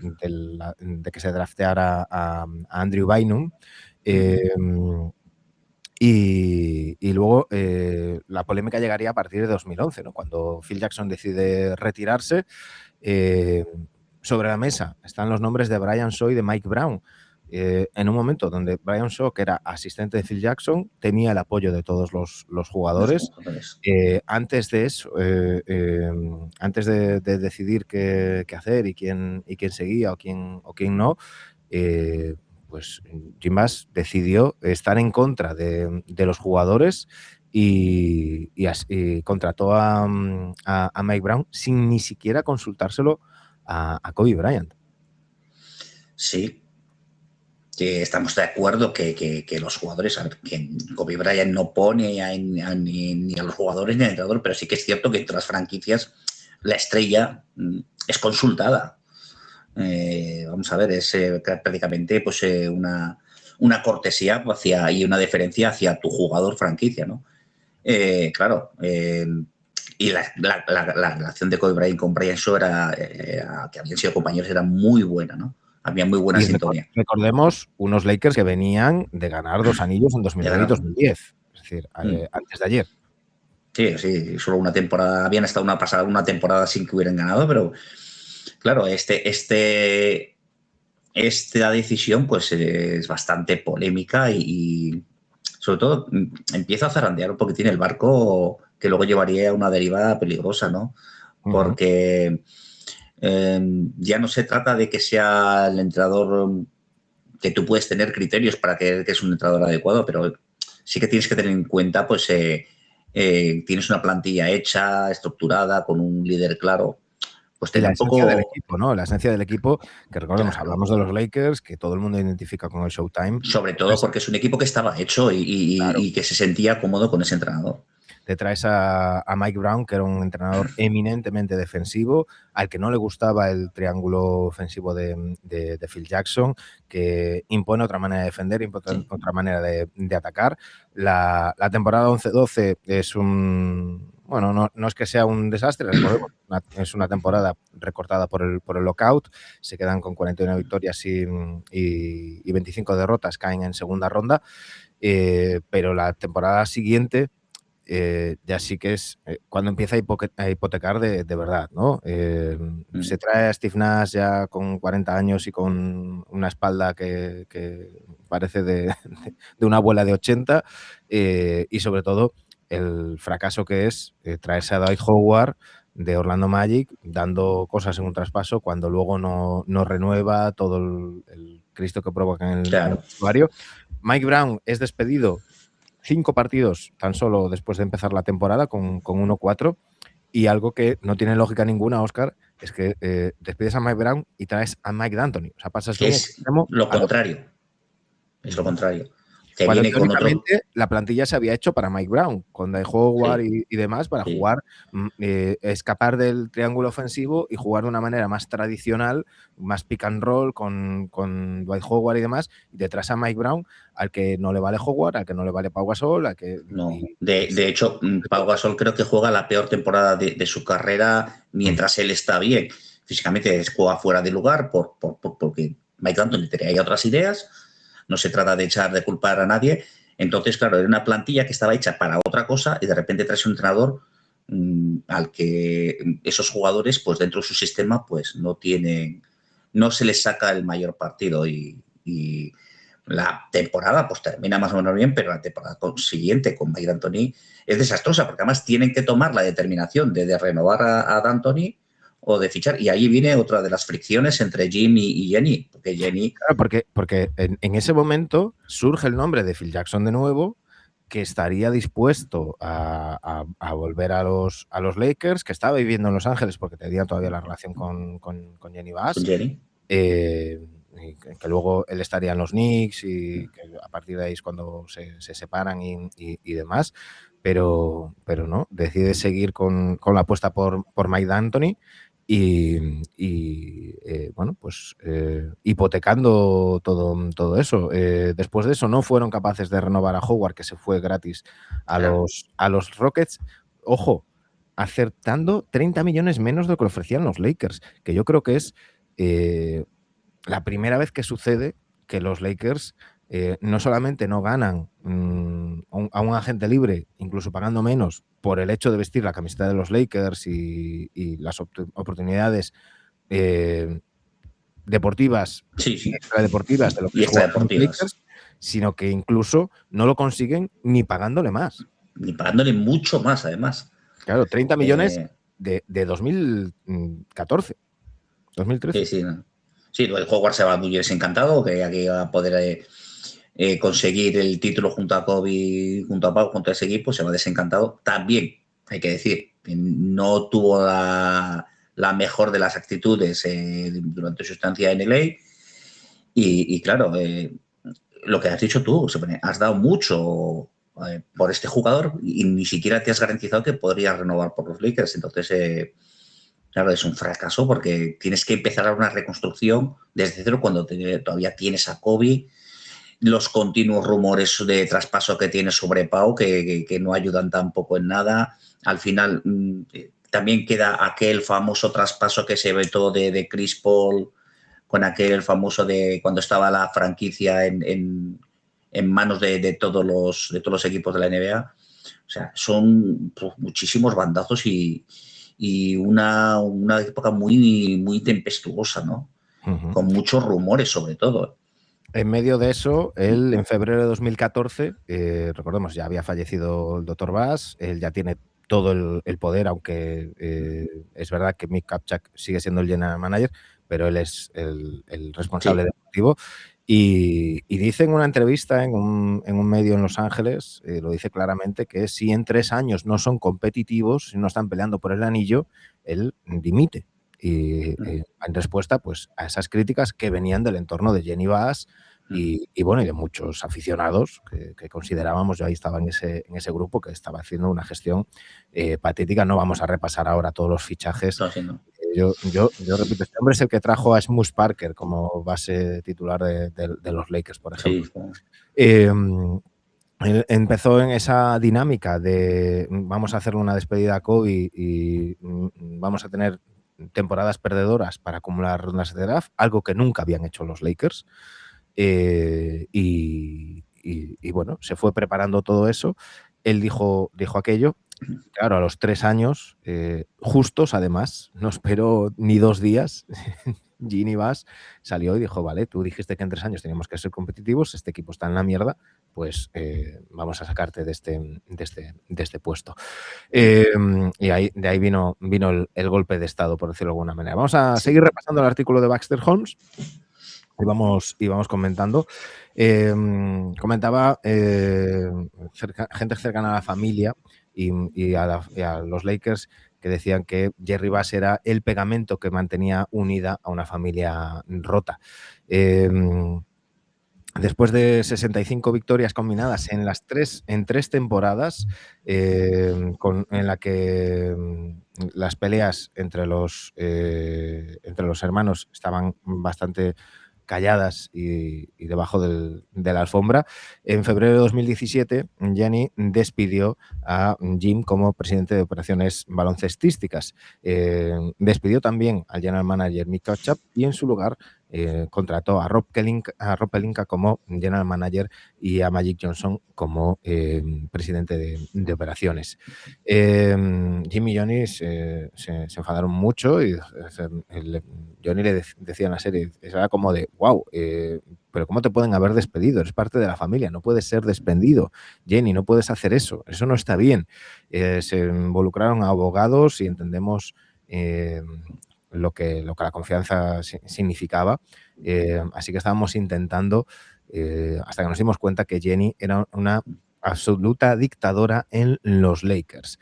Speaker 1: que se drafteara a Andrew Bynum. Y luego la polémica llegaría a partir de 2011, ¿no? Cuando Phil Jackson decide retirarse. Sobre la mesa están los nombres de Brian Shaw y de Mike Brown. En un momento donde Brian Shaw, que era asistente de Phil Jackson, tenía el apoyo de todos los jugadores. Antes de eso, antes de decidir qué hacer y quién seguía o quién no, pues Jim Bass decidió estar en contra de los jugadores y contrató a Mike Brown sin ni siquiera consultárselo a Kobe Bryant.
Speaker 2: Sí, que estamos de acuerdo que los jugadores, que Kobe Bryant no pone ni a los jugadores ni al entrenador, pero sí que es cierto que entre las franquicias la estrella es consultada. Vamos a ver, es prácticamente pues, una cortesía y una deferencia hacia tu jugador franquicia, ¿no? Claro, y la relación de Kobe Bryant con Brian Shaw que habían sido compañeros, era muy buena, ¿no? Había muy buena sintonía.
Speaker 1: Recordemos unos Lakers que venían de ganar 2 anillos en 2009 y 2010, es decir, antes de ayer.
Speaker 2: Sí, solo una temporada, habían estado una temporada sin que hubieran ganado, pero claro, esta decisión pues es bastante polémica y sobre todo empieza a zarandear un poquitín el barco que luego llevaría a una deriva peligrosa, ¿no? Porque ya no se trata de que sea el entrenador, que tú puedes tener criterios para que es un entrenador adecuado, pero sí que tienes que tener en cuenta, pues, tienes una plantilla hecha, estructurada, con un líder claro. Pues
Speaker 1: y
Speaker 2: tener
Speaker 1: la
Speaker 2: un
Speaker 1: esencia
Speaker 2: poco...
Speaker 1: del equipo, ¿no? La esencia del equipo, que recordemos,
Speaker 2: Claro.
Speaker 1: hablamos de los Lakers, que todo el mundo identifica con el Showtime.
Speaker 2: Sobre todo porque es un equipo que estaba hecho y que se sentía cómodo con ese entrenador.
Speaker 1: Te traes a Mike Brown, que era un entrenador eminentemente defensivo, al que no le gustaba el triángulo ofensivo de Phil Jackson, que impone otra manera de defender, impone otra manera de atacar. La temporada 11-12 es bueno, no es que sea un desastre, recordemos, es una temporada recortada por el lockout, se quedan con 41 victorias y 25 derrotas, caen en segunda ronda, pero la temporada siguiente ya sí que es cuando empieza a hipotecar de verdad, ¿no? Se trae a Steve Nash ya con 40 años y con una espalda que parece de una abuela de 80 y sobre todo el fracaso que es traerse a Dwight Howard de Orlando Magic dando cosas en un traspaso cuando luego no renueva todo el Cristo que provoca en el vestuario. Mike Brown es despedido 5 partidos tan solo después de empezar la temporada con 1-4 y algo que no tiene lógica ninguna, Óscar, es que despides a Mike Brown y traes a Mike D'Antoni. O sea, pasas de un extremo
Speaker 2: lo
Speaker 1: al otro.
Speaker 2: contrario. Es lo contrario. Que
Speaker 1: Cuando
Speaker 2: viene con otro...
Speaker 1: la plantilla se había hecho para Mike Brown, con Dwight Howard y demás, para jugar, escapar del triángulo ofensivo y jugar de una manera más tradicional, más pick and roll con Dwight Howard y demás, y detrás a Mike Brown, al que no le vale Howard, al que no le vale Pau Gasol, al que...
Speaker 2: No, de hecho, Pau Gasol creo que juega la peor temporada de su carrera mientras él está bien. Físicamente juega fuera de lugar porque Mike D'Antoni tenía ahí otras ideas. No se trata de echar de culpar a nadie. Entonces, claro, era una plantilla que estaba hecha para otra cosa y de repente traes un entrenador al que esos jugadores, pues dentro de su sistema, pues no se les saca el mayor partido y la temporada pues termina más o menos bien, pero la temporada siguiente con Mike D'Antoni es desastrosa, porque además tienen que tomar la determinación de renovar a D'Antoni o de fichar, y ahí viene otra de las fricciones entre Jim y Jenny, porque Jenny...
Speaker 1: Claro, porque en ese momento surge el nombre de Phil Jackson de nuevo, que estaría dispuesto a volver a los Lakers, que estaba viviendo en Los Ángeles porque tenía todavía la relación con Jenny Bass.
Speaker 2: Con Jenny.
Speaker 1: Que luego él estaría en los Knicks y que a partir de ahí es cuando se separan y demás, pero no, decide seguir con la apuesta por Mike D'Antoni y bueno, pues hipotecando todo eso. Después de eso no fueron capaces de renovar a Howard, que se fue gratis a los Rockets. Ojo, acertando 30 millones menos de lo que ofrecían los Lakers, que yo creo que es la primera vez que sucede que los Lakers no solamente no ganan a un agente libre, incluso pagando menos, por el hecho de vestir la camiseta de los Lakers y las oportunidades deportivas,
Speaker 2: Sí, sí.
Speaker 1: extradeportivas de lo que
Speaker 2: Y
Speaker 1: es jugar con los
Speaker 2: extradeportivas.
Speaker 1: Lakers, sino que incluso no lo consiguen ni pagándole más.
Speaker 2: Ni pagándole mucho más, además.
Speaker 1: Claro, 30 millones
Speaker 2: Eh,
Speaker 1: de 2014, 2013.
Speaker 2: sí, sí. ¿No? Sí, el Howard se va muy desencantado, que aquí va a poder conseguir el título junto a Kobe, junto a Pau, junto a ese equipo, se va desencantado. También, hay que decir, no tuvo la mejor de las actitudes durante su estancia en LA. Y claro, lo que has dicho tú, has dado mucho por este jugador y ni siquiera te has garantizado que podrías renovar por los Lakers. Entonces, claro, es un fracaso porque tienes que empezar una reconstrucción desde cero cuando todavía tienes a Kobe, los continuos rumores de traspaso que tiene sobre Pau, que no ayudan tampoco en nada. Al final, también queda aquel famoso traspaso que se ve todo de Chris Paul, con aquel famoso de cuando estaba la franquicia en manos de todos los equipos de la NBA. O sea, son muchísimos bandazos y una época muy, muy tempestuosa, ¿no?
Speaker 1: Uh-huh.
Speaker 2: Con muchos rumores, sobre todo.
Speaker 1: En medio de eso, él en febrero de 2014, recordemos, ya había fallecido el Dr. Bass, él ya tiene todo el poder, aunque es verdad que Mick Kupchak sigue siendo el general manager, pero él es el responsable
Speaker 2: Sí.
Speaker 1: deportivo. Y dice en una entrevista en un medio en Los Ángeles, lo dice claramente, que si en 3 años no son competitivos, si no están peleando por el anillo, él dimite. Y en respuesta pues, a esas críticas que venían del entorno de Jenny Bass y bueno, y de muchos aficionados que considerábamos, yo ahí estaba en ese grupo, que estaba haciendo una gestión patética. No vamos a repasar ahora todos los fichajes. Yo repito, este hombre es el que trajo a Smush Parker como base titular de los Lakers, por ejemplo.
Speaker 2: Sí.
Speaker 1: Empezó en esa dinámica de vamos a hacerle una despedida a Kobe y vamos a tener temporadas perdedoras para acumular rondas de draft, algo que nunca habían hecho los Lakers. Y bueno, se fue preparando todo eso. Él dijo aquello. Claro, a los 3 años, justos además, no esperó ni 2 días, Ginny Bass salió y dijo, vale, tú dijiste que en 3 años teníamos que ser competitivos, este equipo está en la mierda, pues vamos a sacarte de este puesto. Y de ahí vino el golpe de estado, por decirlo de alguna manera. Vamos a seguir repasando el artículo de Baxter Holmes. Y vamos comentando. Comentaba gente cercana a la familia y a los Lakers que decían que Jerry Bass era el pegamento que mantenía unida a una familia rota. Después de 65 victorias combinadas en 3 temporadas, en la que las peleas entre los hermanos estaban bastante calladas y debajo de la alfombra. En febrero de 2017, Jenny despidió a Jim como presidente de operaciones baloncestísticas. Despidió también al general manager Mick Kupchak y en su lugar contrató a Rob Pelinka como general manager y a Magic Johnson como presidente de operaciones. Jim y Johnny se enfadaron mucho y Johnny le decía en la serie, era como de, wow, pero ¿cómo te pueden haber despedido? Eres parte de la familia, no puedes ser despedido. Jenny, no puedes hacer eso no está bien. Se involucraron a abogados y entendemos lo que la confianza significaba. Así que estábamos intentando, hasta que nos dimos cuenta que Jenny era una absoluta dictadora en los Lakers.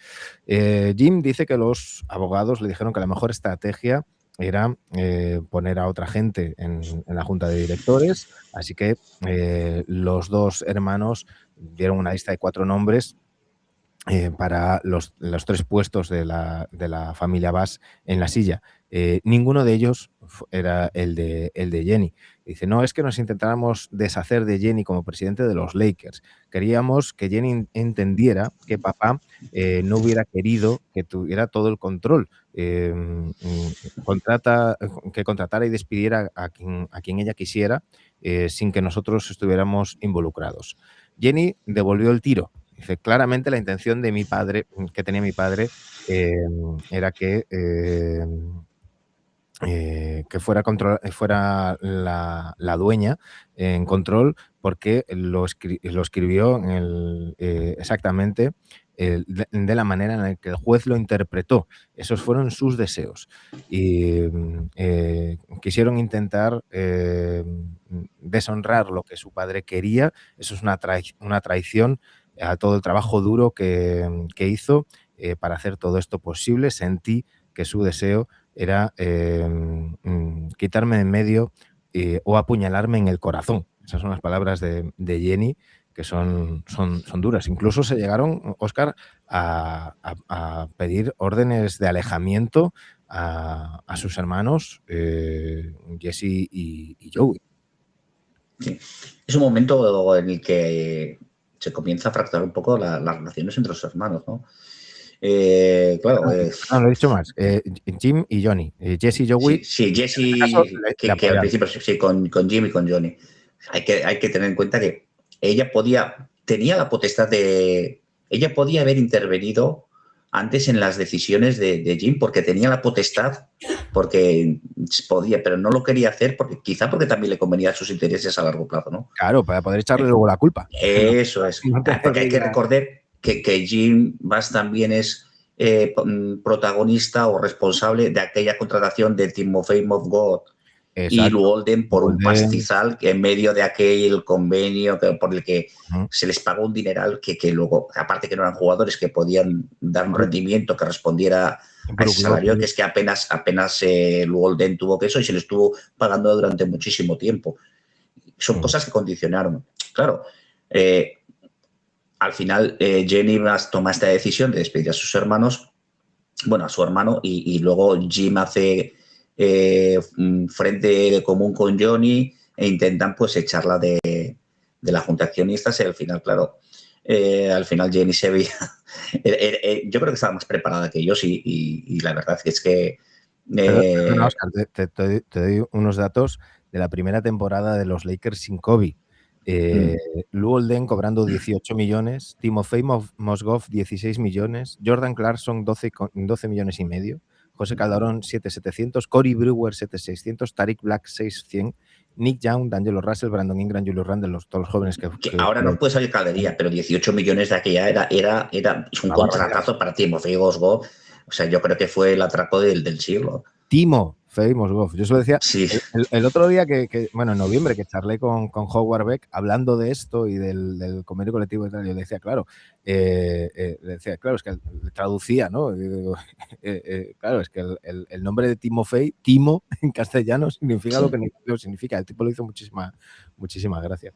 Speaker 1: Jim dice que los abogados le dijeron que la mejor estrategia era poner a otra gente en la junta de directores, así que los dos hermanos dieron una lista de 4 nombres para los 3 puestos de la familia Bass en la silla. Ninguno de ellos era el de Jenny. Dice, no es que nos intentáramos deshacer de Jenny como presidente de los Lakers. Queríamos que Jenny entendiera que papá no hubiera querido que tuviera todo el control. Que contratara y despidiera a quien ella quisiera sin que nosotros estuviéramos involucrados. Jenny devolvió el tiro. Dice, claramente la intención de mi padre, que tenía mi padre, era que fuera la dueña en control, porque lo escribió exactamente de la manera en la que el juez lo interpretó. Esos fueron sus deseos. Y quisieron intentar deshonrar lo que su padre quería. Eso es una traición a todo el trabajo duro que hizo para hacer todo esto posible. Sentí que su deseo era quitarme de en medio o apuñalarme en el corazón. Esas son las palabras de Jenny, que son duras. Incluso se llegaron, Óscar, a pedir órdenes de alejamiento a sus hermanos Jesse y Joey.
Speaker 2: Sí. Es un momento en el que se comienza a fracturar un poco las relaciones entre los hermanos, ¿no? Claro.
Speaker 1: No, lo he dicho más. Jim y Johnny. Jesse y Joey.
Speaker 2: Sí, Jesse,
Speaker 1: en este caso,
Speaker 2: que al principio sí, con Jim y con Johnny. Hay que tener en cuenta que ella tenía la potestad ella podía haber intervenido antes en las decisiones de Jim, porque tenía la potestad, porque podía, pero no lo quería hacer quizá porque también le convenía a sus intereses a largo plazo, ¿no?
Speaker 1: Claro, para poder echarle luego la culpa.
Speaker 2: Eso es. Porque hay que recordar que Jim Bass también es protagonista o responsable de aquella contratación de Timofey Mozgov y Lou Olden por un pastizal en medio de aquel convenio por el que se les pagó un dineral que luego, aparte que no eran jugadores que podían dar un rendimiento que respondiera a ese salario, que es que apenas Lou Olden tuvo que eso y se le estuvo pagando durante muchísimo tiempo. Son cosas que condicionaron. Claro, al final Jenny toma esta decisión de despedir a sus hermanos, bueno, a su hermano, y luego Jim hace frente común con Johnny e intentan pues echarla de la junta de accionistas y al final, claro, Jenny se veía, yo creo que estaba más preparada que ellos y la verdad es que...
Speaker 1: Perdona, Óscar, te doy unos datos de la primera temporada de los Lakers sin Kobe. Lou Olden cobrando 18 millones, Timofey Mozgov 16 millones, Jordan Clarkson 12 millones y medio, José Calderón 7.700, Corey Brewer 7.600, Tariq Black 6.100, Nick Young, D'Angelo Russell, Brandon Ingram, Julius Randle, todos los jóvenes que
Speaker 2: ahora no puede salir caldería, pero 18 millones de aquella era un contratazo para Timofey Mozgov. O sea, yo creo que fue el atraco del siglo.
Speaker 1: Timofey Mozgov. Yo se lo decía
Speaker 2: sí.
Speaker 1: el otro día bueno, en noviembre, que charlé con Howard Beck hablando de esto y del convenio colectivo y tal, yo le decía, claro, es que traducía, ¿no? Claro, es que el nombre de Timofey, Timo, en castellano, significa lo que significa. El tipo le hizo muchísima gracia.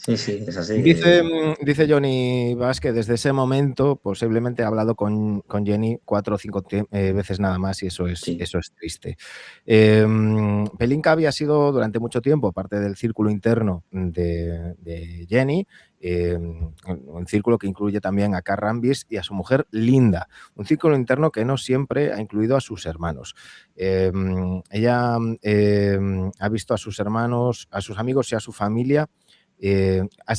Speaker 2: Sí, es así.
Speaker 1: Dice Johnny Bass que desde ese momento posiblemente ha hablado con Jenny 4 o 5 veces nada más y eso es triste. Pelinka había sido durante mucho tiempo parte del círculo interno de Jenny, un círculo que incluye también a Carl Rambis y a su mujer Linda, un círculo interno que no siempre ha incluido a sus hermanos. Ella ha visto a sus hermanos, a sus amigos y a su familia.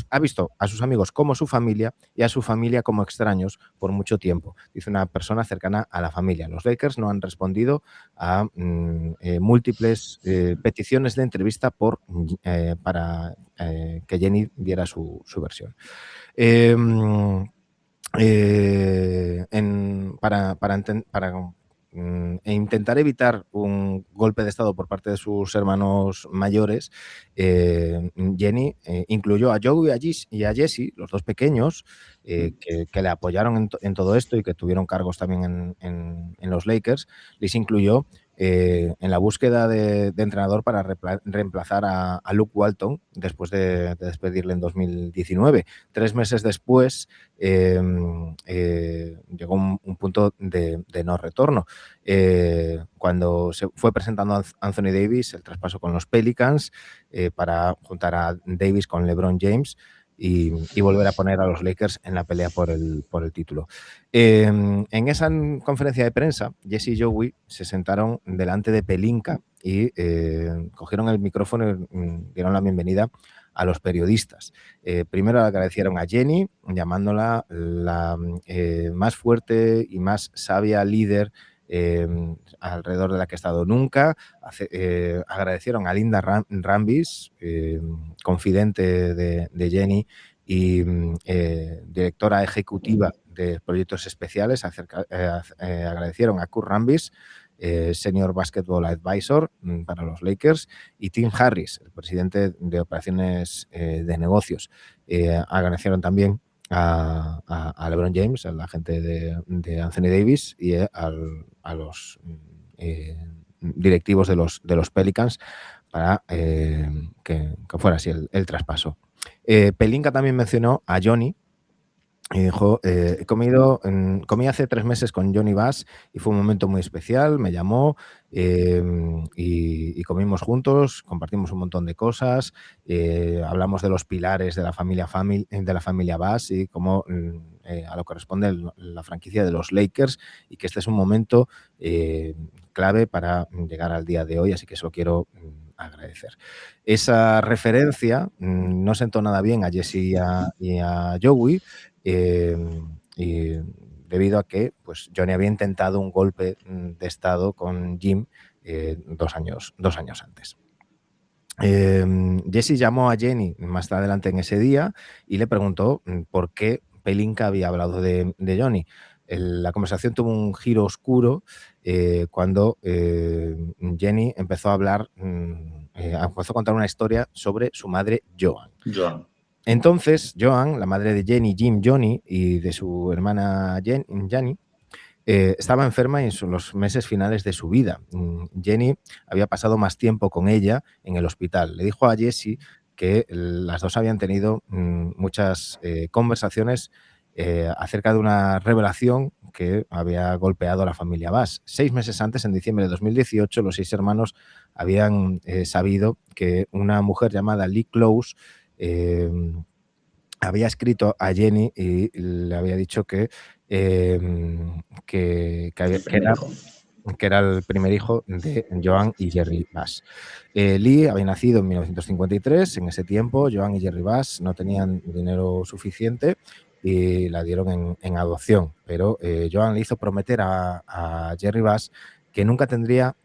Speaker 1: Ha visto a sus amigos como su familia y a su familia como extraños por mucho tiempo. Dice una persona cercana a la familia. Los Lakers no han respondido a múltiples peticiones de entrevista para que Jenny diera su versión. Para intentar evitar un golpe de estado por parte de sus hermanos mayores, Jenny incluyó a Joey y a Jesse, los dos pequeños, que le apoyaron en todo esto y que tuvieron cargos también en los Lakers, les incluyó en la búsqueda de entrenador para reemplazar a Luke Walton después de despedirle en 2019. 3 meses después llegó un punto de no retorno. Cuando se fue presentando a Anthony Davis el traspaso con los Pelicans para juntar a Davis con LeBron James y volver a poner a los Lakers en la pelea por el título. En esa conferencia de prensa, Jesse y Joey se sentaron delante de Pelinka y cogieron el micrófono y dieron la bienvenida a los periodistas. Primero agradecieron a Jenny, llamándola la más fuerte y más sabia líder alrededor de la que ha estado nunca. Agradecieron a Linda Rambis, confidente de Jenny y directora ejecutiva de proyectos especiales. Agradecieron a Kurt Rambis, Senior Basketball Advisor para los Lakers, y Tim Harris, el presidente de operaciones de negocios. Agradecieron también a LeBron James, al agente de Anthony Davis, y a los directivos de los Pelicans para que fuera así el traspaso. Pelinka también mencionó a Johnny y dijo, comí hace 3 meses con Johnny Bass y fue un momento muy especial, me llamó y comimos juntos, compartimos un montón de cosas, hablamos de los pilares de la familia Bass y cómo a lo que responde la franquicia de los Lakers, y que este es un momento clave para llegar al día de hoy, así que eso lo quiero agradecer. Esa referencia no sentó nada bien a Jesse y a Joey, y debido a que pues, Johnny había intentado un golpe de estado con Jim 2 años antes. Jesse llamó a Jenny más adelante en ese día y le preguntó por qué Pelinka había hablado de Johnny. La conversación tuvo un giro oscuro cuando Jenny empezó a hablar, empezó a contar una historia sobre su madre Joan. Entonces, Joan, la madre de Jenny, Jim, Johnny y de su hermana Jenny, estaba enferma en los meses finales de su vida. Jenny había pasado más tiempo con ella en el hospital. Le dijo a Jesse que las dos habían tenido muchas conversaciones acerca de una revelación que había golpeado a la familia Bass. 6 meses antes, en diciembre de 2018, los 6 hermanos habían sabido que una mujer llamada Lee Close había escrito a Jenny y le había dicho que era el primer hijo de Joan y Jerry Bass. Lee había nacido en 1953. En ese tiempo, Joan y Jerry Bass no tenían dinero suficiente y la dieron en adopción. Pero Joan le hizo prometer a Jerry Bass que nunca tendría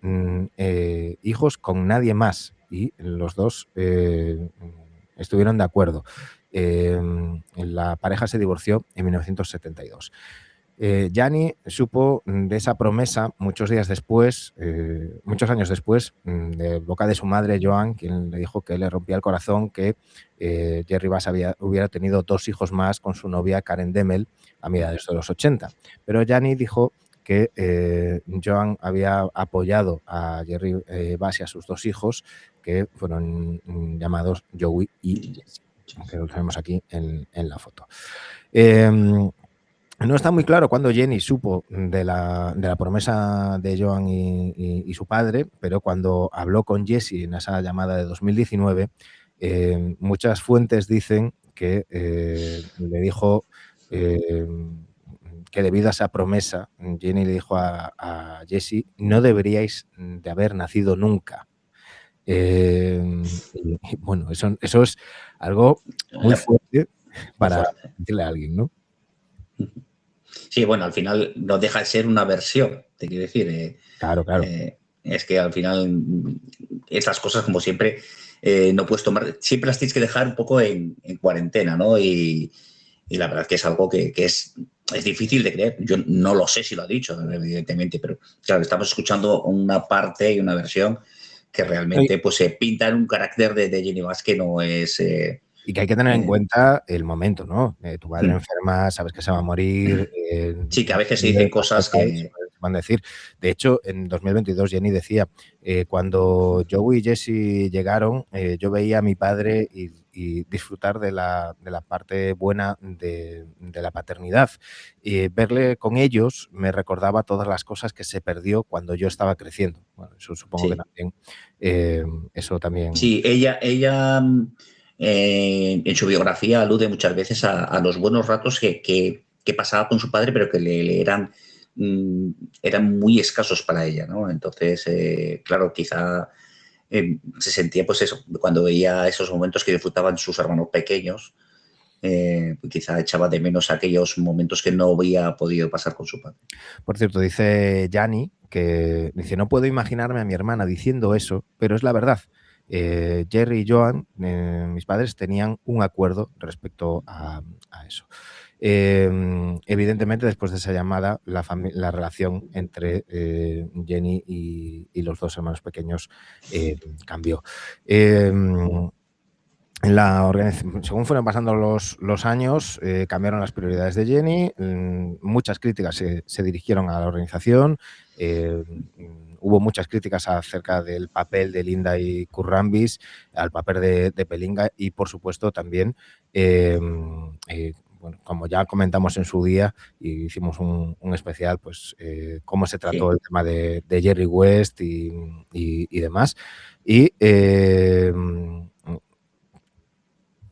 Speaker 1: hijos con nadie más. Y los dos estuvieron de acuerdo. La pareja se divorció en 1972. Gianni supo de esa promesa muchos años después, de boca de su madre Joan, quien le dijo que le rompía el corazón que Jerry Bass hubiera tenido 2 hijos más con su novia Karen Demel a mediados de los 80. Pero Gianni dijo que Joan había apoyado a Jerry Bass y a sus 2 hijos, que fueron llamados Joey y Jesse, que lo tenemos aquí en la foto. No está muy claro cuándo Jenny supo de la promesa de Joan y su padre, pero cuando habló con Jesse en esa llamada de 2019, muchas fuentes dicen que le dijo que debido a esa promesa, Jenny le dijo a Jesse: no deberíais de haber nacido nunca. Y bueno, eso es algo muy fuerte para decirle a alguien, ¿no?
Speaker 2: Sí, bueno, al final no deja de ser una versión, te quiero decir.
Speaker 1: Claro.
Speaker 2: Es que al final estas cosas, como siempre, no puedes tomar, siempre las tienes que dejar un poco en cuarentena, ¿no? Y la verdad es que es algo que es difícil de creer. Yo no lo sé si lo ha dicho, evidentemente, pero claro, estamos escuchando una parte y una versión que realmente pues se pinta en un carácter de Jenny Bass que no es...
Speaker 1: y que hay que tener en cuenta el momento, ¿no? Tu madre enferma, sabes que se va a morir.
Speaker 2: Sí, que a veces se dicen cosas que...
Speaker 1: puedan decir. De hecho, en 2022 Jenny decía, cuando Joey y Jesse llegaron, yo veía a mi padre y disfrutar de la parte buena de la paternidad. Y verle con ellos me recordaba todas las cosas que se perdió cuando yo estaba creciendo. Bueno, eso supongo que
Speaker 2: Sí.
Speaker 1: también, eso también...
Speaker 2: Sí, ella en su biografía alude muchas veces a los buenos ratos que pasaba con su padre, pero que le eran, eran muy escasos para ella, ¿no? Entonces, claro, quizá se sentía, pues eso, cuando veía esos momentos que disfrutaban sus hermanos pequeños, quizá echaba de menos aquellos momentos que no había podido pasar con su padre.
Speaker 1: Por cierto, dice Yanni que dice, no puedo imaginarme a mi hermana diciendo eso, pero es la verdad. Jerry y Joan, mis padres, tenían un acuerdo respecto a eso. Evidentemente, después de esa llamada, la relación entre Jenny y los dos hermanos pequeños cambió. Según fueron pasando los años, cambiaron las prioridades de Jenny, muchas críticas se dirigieron a la organización, hubo muchas críticas acerca del papel de Linda y Kurrambis, al papel de Pelinga y, por supuesto, también, bueno, como ya comentamos en su día y hicimos un especial, pues cómo se trató
Speaker 2: Sí.
Speaker 1: el tema de Jerry West y demás. Y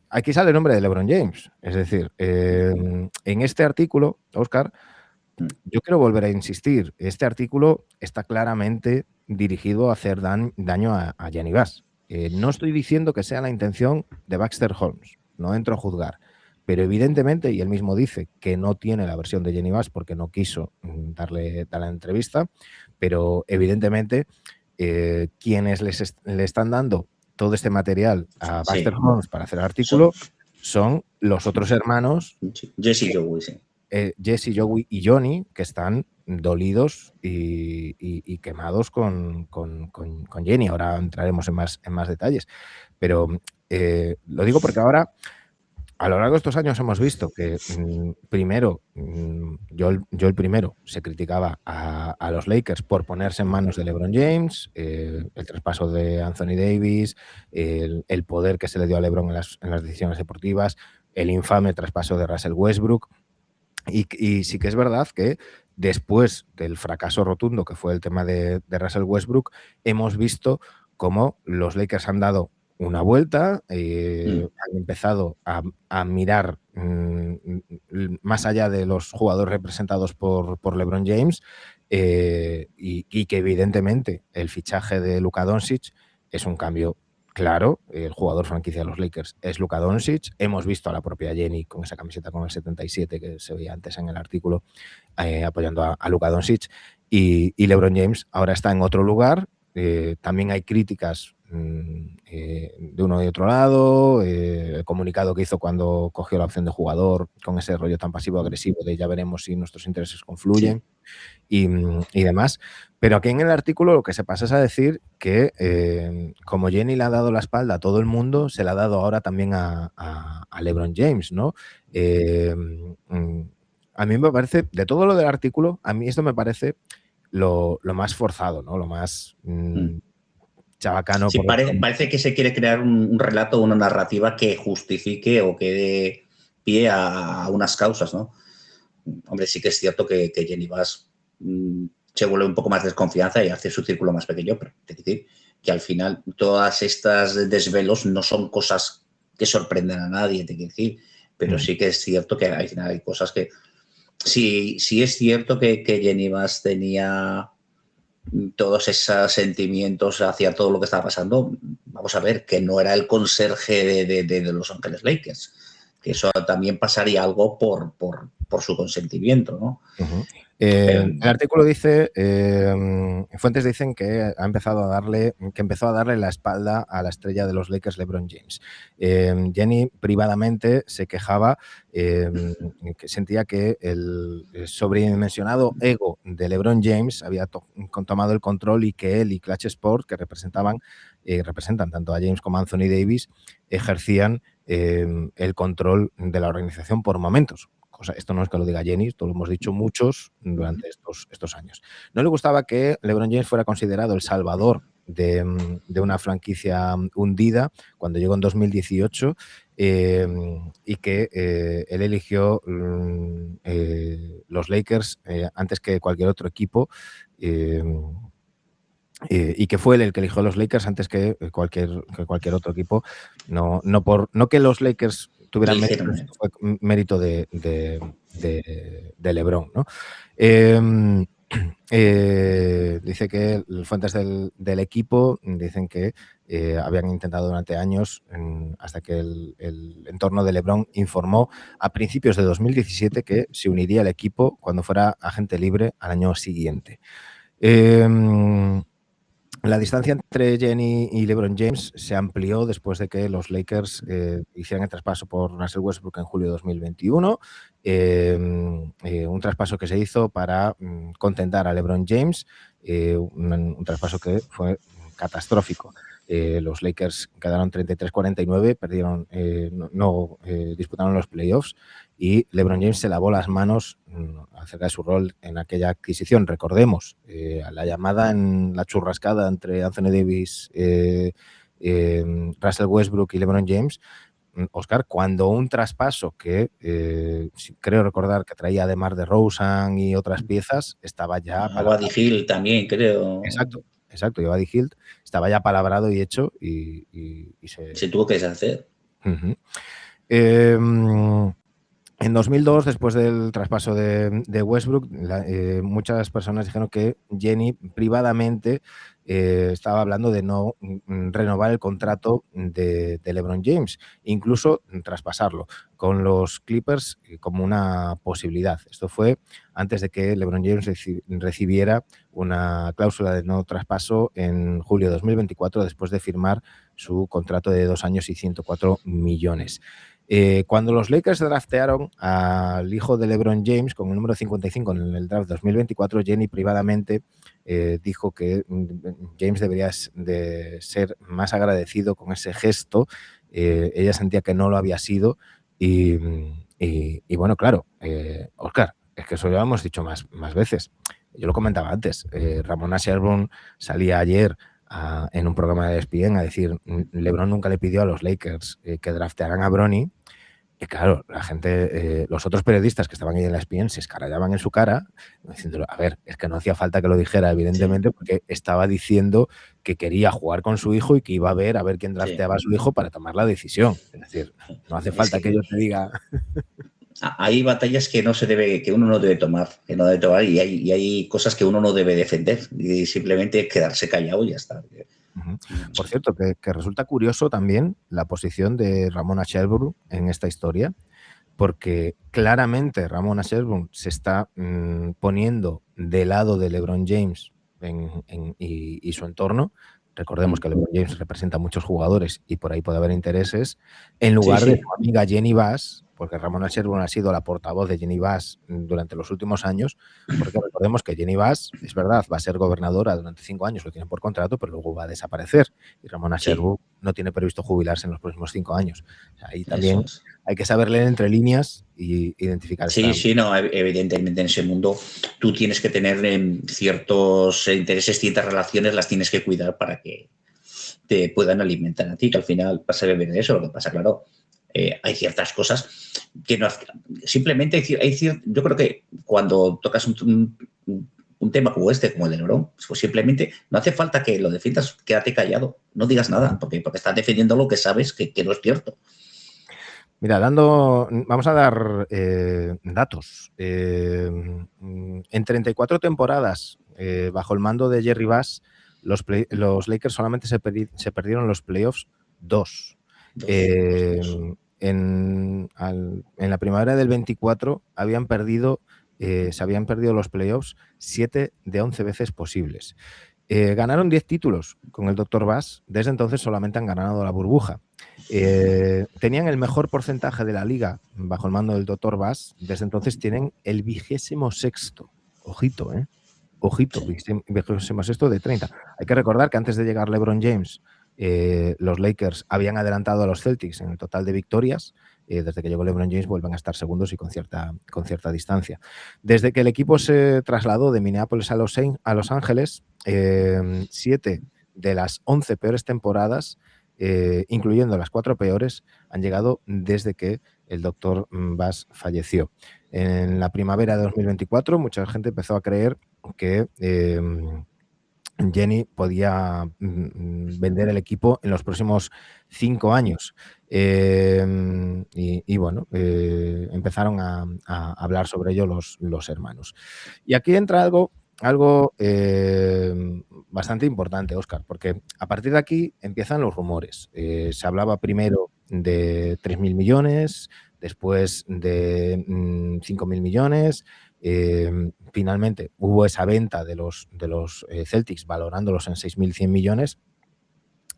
Speaker 1: aquí sale el nombre de LeBron James. Es decir, en este artículo, Óscar, yo quiero volver a insistir, este artículo está claramente dirigido a hacer daño a Gianni Bass. No estoy diciendo que sea la intención de Baxter Holmes, no entro a juzgar, pero evidentemente, y él mismo dice que no tiene la versión de Gianni Bass porque no quiso darle la entrevista, pero evidentemente quienes le están dando todo este material a Baxter
Speaker 2: Sí.
Speaker 1: Holmes para hacer el artículo son los otros hermanos,
Speaker 2: Jesse Joey, sí.
Speaker 1: Jesse, Joey y Johnny, que están dolidos y quemados con Jenny. Ahora entraremos en más detalles. Pero lo digo porque ahora, a lo largo de estos años, hemos visto que primero, yo el primero, se criticaba a los Lakers por ponerse en manos de LeBron James, el traspaso de Anthony Davis, el poder que se le dio a LeBron en las decisiones deportivas, el infame traspaso de Russell Westbrook. Y sí que es verdad que después del fracaso rotundo que fue el tema de Russell Westbrook, hemos visto cómo los Lakers han dado una vuelta, han empezado a mirar más allá de los jugadores representados por LeBron James y que evidentemente el fichaje de Luka Doncic es un cambio claro. El jugador franquicia de los Lakers es Luka Doncic. Hemos visto a la propia Jenny con esa camiseta con el 77 que se veía antes en el artículo apoyando a Luka Doncic y LeBron James ahora está en otro lugar. También hay críticas de uno y otro lado, el comunicado que hizo cuando cogió la opción de jugador con ese rollo tan pasivo-agresivo de ya veremos si nuestros intereses confluyen. Sí. Y demás. Pero aquí en el artículo lo que se pasa es a decir que como Jenny le ha dado la espalda a todo el mundo, se la ha dado ahora también a LeBron James, ¿no? A mí me parece, de todo lo del artículo, a mí esto me parece lo más forzado, ¿no? Lo más chabacano.
Speaker 2: Sí, parece que se quiere crear un relato, una narrativa que justifique o que dé pie a unas causas, ¿no? Hombre, sí que es cierto que Jenny Bass se vuelve un poco más desconfianza y hace su círculo más pequeño, pero es decir, que al final todas estas desvelos no son cosas que sorprenden a nadie, te quiero decir, pero sí que es cierto que al final hay cosas que... Sí es cierto que Jenny Bass tenía todos esos sentimientos hacia todo lo que estaba pasando. Vamos a ver, que no era el conserje de Los Ángeles Lakers, que eso también pasaría algo por su consentimiento, ¿no?
Speaker 1: El artículo dice, fuentes dicen que empezó a darle la espalda a la estrella de los Lakers, LeBron James. Jenny privadamente se quejaba, que sentía que el sobredimensionado ego de LeBron James había tomado el control y que él y Clutch Sport, que representan tanto a James como a Anthony Davis, ejercían el control de la organización por momentos, esto no es que lo diga Jenny, esto lo hemos dicho muchos durante estos años. No le gustaba que LeBron James fuera considerado el salvador de una franquicia hundida cuando llegó en 2018 y que él eligió los Lakers antes que cualquier otro equipo y que fue él el que eligió los Lakers antes que cualquier otro equipo. No que los Lakers tuvieran mérito, fue mérito de LeBron, ¿no? Dice que fuentes del equipo dicen que habían intentado durante años, hasta que el entorno de LeBron informó a principios de 2017 que se uniría al equipo cuando fuera agente libre al año siguiente. La distancia entre Jenny y LeBron James se amplió después de que los Lakers hicieran el traspaso por Russell Westbrook en julio de 2021, un traspaso que se hizo para contentar a LeBron James, un traspaso que fue catastrófico. Los Lakers quedaron 33-49, perdieron, no disputaron los playoffs y LeBron James se lavó las manos acerca de su rol en aquella adquisición. Recordemos la llamada en la churrascada entre Anthony Davis, Russell Westbrook y LeBron James. Oscar, cuando un traspaso que creo recordar que traía además de DeRozan y otras piezas, estaba ya...
Speaker 2: Buddy Hield también, creo.
Speaker 1: Exacto, y Buddy Hield estaba ya palabrado y hecho y
Speaker 2: se tuvo que deshacer.
Speaker 1: En 2002, después del traspaso de Westbrook, muchas personas dijeron que Jenny privadamente estaba hablando de no renovar el contrato de LeBron James, incluso traspasarlo con los Clippers como una posibilidad. Esto fue antes de que LeBron James recibiera una cláusula de no traspaso en julio de 2024, después de firmar su contrato de 2 años y 104 millones. Cuando los Lakers draftearon al hijo de LeBron James con el número 55 en el draft 2024, Jenny privadamente dijo que James debería de ser más agradecido con ese gesto. Ella sentía que no lo había sido y bueno, claro, Oscar, es que eso ya lo hemos dicho más veces. Yo lo comentaba antes, Ramona Shelburne salía ayer en un programa de ESPN a decir LeBron nunca le pidió a los Lakers que draftearan a Bronny. Y claro, la gente, los otros periodistas que estaban ahí en la ESPN se escarallaban en su cara diciéndolo, a ver, es que no hacía falta que lo dijera, evidentemente, porque estaba diciendo que quería jugar con su hijo y que iba a ver quién drafteaba a su hijo para tomar la decisión. Es decir, no hace falta que yo te diga...
Speaker 2: Hay batallas que uno no debe tomar, y hay cosas que uno no debe defender y simplemente quedarse callado y ya está.
Speaker 1: Por cierto, que resulta curioso también la posición de Ramona Shelburne en esta historia, porque claramente Ramona Shelburne se está poniendo del lado de LeBron James y su entorno. Recordemos que LeBron James representa a muchos jugadores y por ahí puede haber intereses, en lugar de su amiga Jenny Bass, porque Ramona Shelburne ha sido la portavoz de Jenny Bass durante los últimos años, porque recordemos que Jenny Bass, es verdad, va a ser gobernadora durante 5 años, lo tienen por contrato, pero luego va a desaparecer y Ramona Shelburne no tiene previsto jubilarse en los próximos 5 años. O sea, ahí también hay que saber leer entre líneas y identificar.
Speaker 2: No, evidentemente en ese mundo tú tienes que tener ciertos intereses, ciertas relaciones, las tienes que cuidar para que te puedan alimentar a ti, que al final pasa a beber de eso. Lo que pasa, claro, hay ciertas cosas que no... Simplemente yo creo que cuando tocas un tema como este, como el de LeBron, pues simplemente no hace falta que lo defiendas, quédate callado, no digas nada, porque estás defendiendo lo que sabes que no es cierto.
Speaker 1: Mira, vamos a dar datos. En 34 temporadas bajo el mando de Jerry Bass, los Lakers solamente se perdieron los playoffs 2. En la primavera del 24 se habían perdido los playoffs 7 de 11 veces posibles. Ganaron 10 títulos con el Dr. Bass. Desde entonces solamente han ganado la burbuja. Tenían el mejor porcentaje de la liga bajo el mando del Dr. Bass. Desde entonces tienen el 26º. Ojito, Ojito, 26º de 30. Hay que recordar que antes de llegar LeBron James los Lakers habían adelantado a los Celtics en el total de victorias. Desde que llegó LeBron James vuelven a estar segundos y con cierta distancia. Desde que el equipo se trasladó de Minneapolis a Los Ángeles, 7 de las 11 peores temporadas, incluyendo las 4 peores, han llegado desde que el Dr. Bass falleció. En la primavera de 2024, mucha gente empezó a creer que Jenny podía vender el equipo en los próximos 5 años. Bueno, empezaron a hablar sobre ello los hermanos. Y aquí entra algo bastante importante, Óscar, porque a partir de aquí empiezan los rumores. Se hablaba primero de 3.000 millones, después de 5.000 millones. Finalmente hubo esa venta de los Celtics valorándolos en 6.100 millones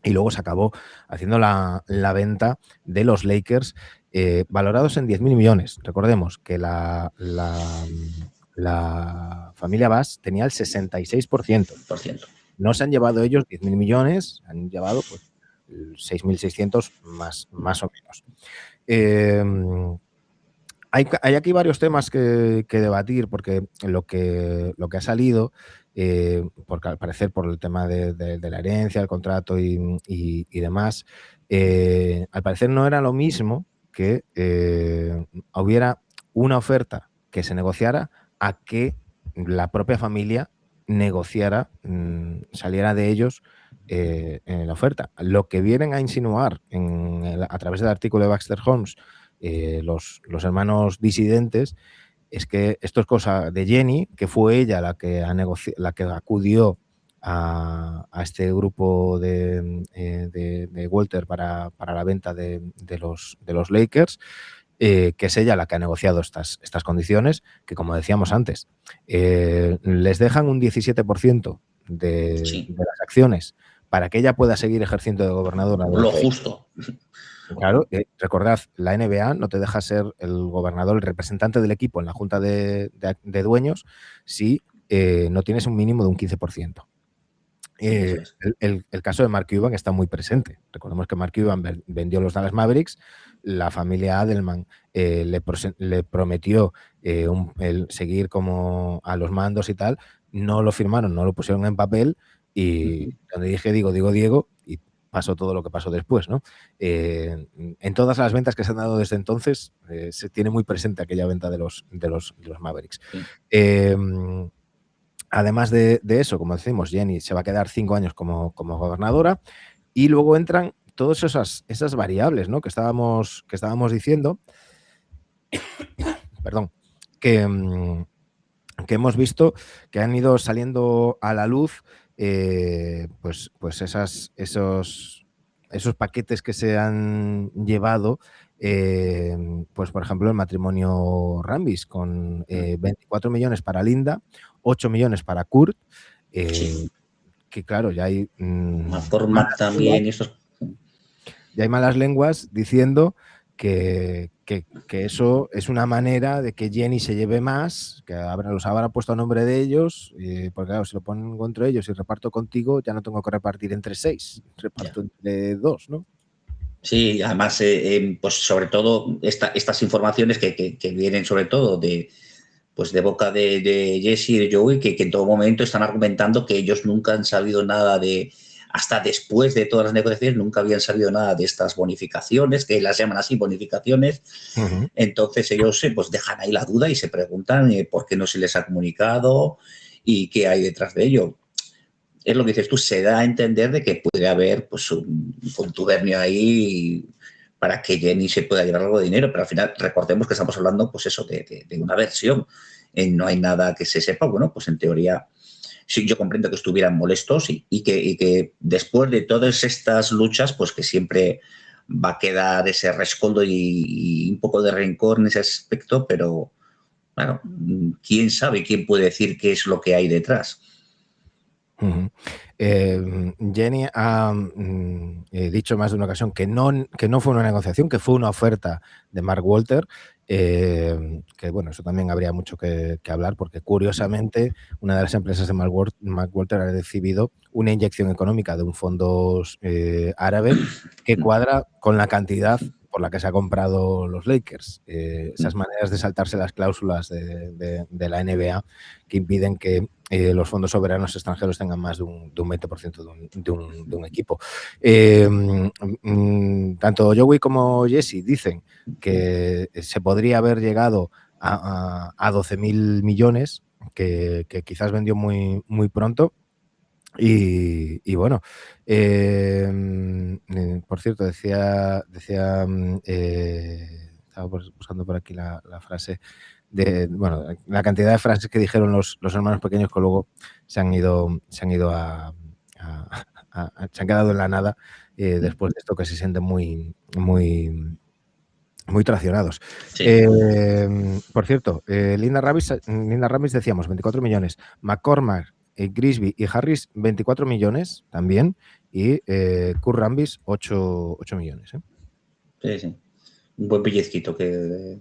Speaker 1: y luego se acabó haciendo la venta de los Lakers valorados en 10.000 millones. Recordemos que la familia Bass tenía el 66%. No se han llevado ellos 10.000 millones, han llevado pues 6.600 más o menos. Hay aquí varios temas que debatir porque lo que ha salido, porque al parecer por el tema de la herencia, el contrato y demás, al parecer no era lo mismo que hubiera una oferta que se negociara a que la propia familia negociara, saliera de ellos en la oferta. Lo que vienen a insinuar a través del artículo de Baxter Holmes los hermanos disidentes es que esto es cosa de Jenny, que fue ella la que acudió a este grupo de Walter para la venta de los Lakers, que es ella la que ha negociado estas condiciones, que como decíamos antes, les dejan un 17% de las acciones para que ella pueda seguir ejerciendo de gobernadora.
Speaker 2: Lo justo.
Speaker 1: Claro, recordad, la NBA no te deja ser el gobernador, el representante del equipo en la junta de dueños si no tienes un mínimo de un 15%. El caso de Mark Cuban está muy presente. Recordemos que Mark Cuban vendió los Dallas Mavericks, la familia Adelman le prometió el seguir como a los mandos y tal, no lo firmaron, no lo pusieron en papel y donde dije digo Diego y pasó todo lo que pasó después, ¿no? En todas las ventas que se han dado desde entonces se tiene muy presente aquella venta de los Mavericks. Además de eso, como decimos, Jenny se va a quedar 5 años como gobernadora y luego entran todas esas variables, ¿no? que estábamos diciendo, perdón, que hemos visto que han ido saliendo a la luz pues esos paquetes que se han llevado, pues por ejemplo el matrimonio Rambis con 24 millones para Linda, 8 millones para Kurt, que claro, ya hay
Speaker 2: también
Speaker 1: ya hay malas lenguas diciendo que eso es una manera de que Jenny se lleve más, que los habrá puesto a nombre de ellos, porque claro, si lo ponen contra ellos y reparto contigo, ya no tengo que repartir entre 6, reparto entre 2, ¿no?
Speaker 2: Sí, además, pues sobre todo estas informaciones que vienen sobre todo de boca de Jesse y de Joey, que en todo momento están argumentando que ellos nunca han sabido nada hasta después de todas las negociaciones, nunca habían sabido nada de estas bonificaciones, que las llaman así, bonificaciones. Entonces ellos pues dejan ahí la duda y se preguntan por qué no se les ha comunicado y qué hay detrás de ello. Es lo que dices tú, se da a entender de que puede haber pues un contubernio ahí para que Jenny se pueda llevar algo de dinero, pero al final recordemos que estamos hablando pues eso de una versión, no hay nada que se sepa. Bueno, pues en teoría sí, yo comprendo que estuvieran molestos y que después de todas estas luchas, pues que siempre va a quedar ese rescoldo y un poco de rencor en ese aspecto, pero bueno, quién sabe, quién puede decir qué es lo que hay detrás.
Speaker 1: Jenny ha dicho más de una ocasión que no fue una negociación, que fue una oferta de Mark Walter Que bueno, eso también habría mucho que hablar, porque curiosamente una de las empresas de Mark Walter ha recibido una inyección económica de un fondo árabe que cuadra con la cantidad por la que se ha comprado los Lakers. Esas maneras de saltarse las cláusulas de la NBA que impiden que los fondos soberanos extranjeros tengan más de un 20% de un equipo. Tanto Joey como Jesse dicen que se podría haber llegado a 12.000 millones, que quizás vendió muy pronto. Y bueno, por cierto, estaba buscando por aquí la frase bueno, la cantidad de frases que dijeron los hermanos pequeños que luego se han ido se han quedado en la nada después de esto, que se sienten muy traicionados.
Speaker 2: Sí.
Speaker 1: Por cierto, Linda Ramis decíamos 24 millones, McCormack, Grisby y Harris 24 millones también, y Kurt Rambis 8 millones.
Speaker 2: Sí, sí. Un buen pellizquito que...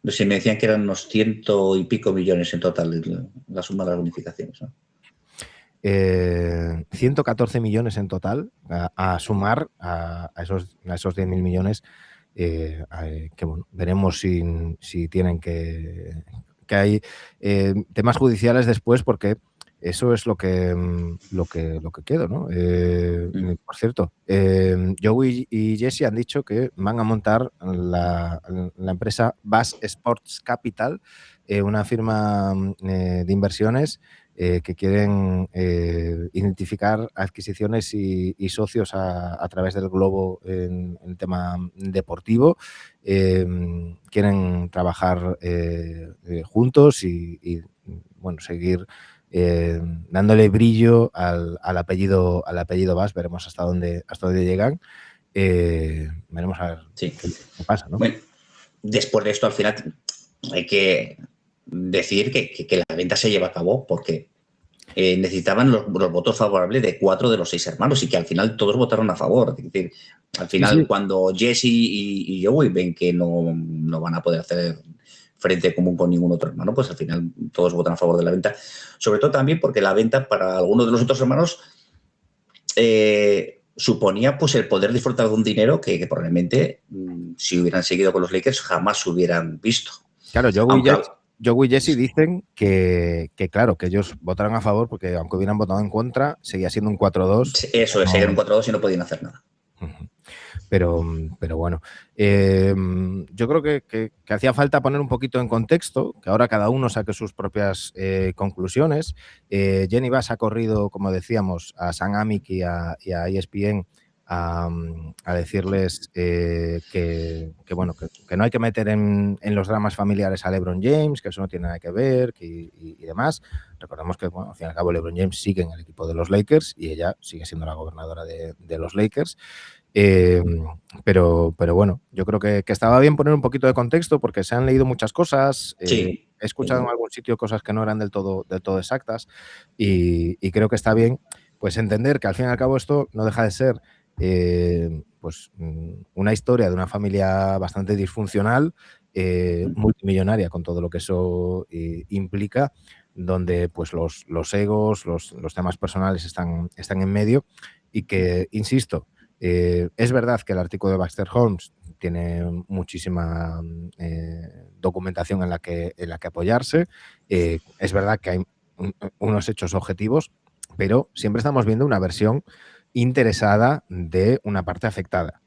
Speaker 2: Si me decían que eran unos 100 y pico millones en total la suma de las bonificaciones, ¿no?
Speaker 1: 114 millones en total a sumar a esos 10.000 millones que bueno, veremos si tienen que hay temas judiciales después, porque eso es lo que queda, ¿no? Por cierto, Joey y Jesse han dicho que van a montar la empresa Bass Sports Capital, una firma de inversiones que quieren identificar adquisiciones y socios a través del globo en tema deportivo. Quieren trabajar juntos y bueno, seguir dándole brillo al apellido Bass. Veremos hasta dónde llegan. Veremos a ver qué pasa, ¿no?
Speaker 2: Bueno, después de esto, al final, hay que decir que la venta se lleva a cabo porque necesitaban los votos favorables de 4 de los 6 hermanos y que al final todos votaron a favor. Es decir, al final,
Speaker 1: sí.
Speaker 2: cuando Jesse y Joey ven que no van a poder hacer frente común con ningún otro hermano, pues al final todos votan a favor de la venta. Sobre todo también porque la venta para algunos de los otros hermanos suponía pues el poder disfrutar de un dinero que probablemente si hubieran seguido con los Lakers jamás hubieran visto.
Speaker 1: Claro, Joey y Jesse dicen que claro, que ellos votaron a favor porque aunque hubieran votado en contra, seguía siendo un 4-2.
Speaker 2: Eso es, seguían un 4-2 y no podían hacer nada.
Speaker 1: Pero bueno, yo creo que hacía falta poner un poquito en contexto, que ahora cada uno saque sus propias conclusiones. Jenny Bass ha corrido, como decíamos, a Sam Amick y a ESPN a decirles que no hay que meter en los dramas familiares a LeBron James, que eso no tiene nada que ver y demás. Recordemos que, bueno, al fin y al cabo, LeBron James sigue en el equipo de los Lakers y ella sigue siendo la gobernadora de los Lakers. Pero bueno, yo creo que estaba bien poner un poquito de contexto porque se han leído muchas cosas.
Speaker 2: Sí.
Speaker 1: He escuchado en algún sitio cosas que no eran del todo exactas y creo que está bien pues entender que al fin y al cabo esto no deja de ser pues una historia de una familia bastante disfuncional, multimillonaria, con todo lo que eso implica, donde pues los egos, los temas personales están en medio y que, insisto, es verdad que el artículo de Baxter Holmes tiene muchísima documentación en la que apoyarse. Es verdad que hay unos hechos objetivos, pero siempre estamos viendo una versión interesada de una parte afectada.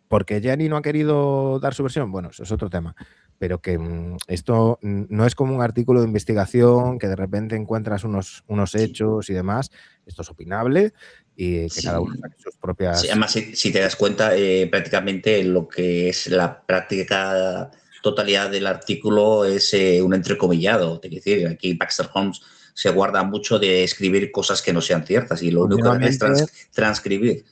Speaker 1: ¿Porque Gianni no ha querido dar su versión? Bueno, eso es otro tema. Pero que esto no es como un artículo de investigación que de repente encuentras unos hechos y demás. Esto es opinable y que cada uno saque sus propias...
Speaker 2: Sí, además, si te das cuenta, prácticamente lo que es la práctica totalidad del artículo es un entrecomillado. Es decir, aquí Baxter Holmes se guarda mucho de escribir cosas que no sean ciertas y lo único que hace es transcribir.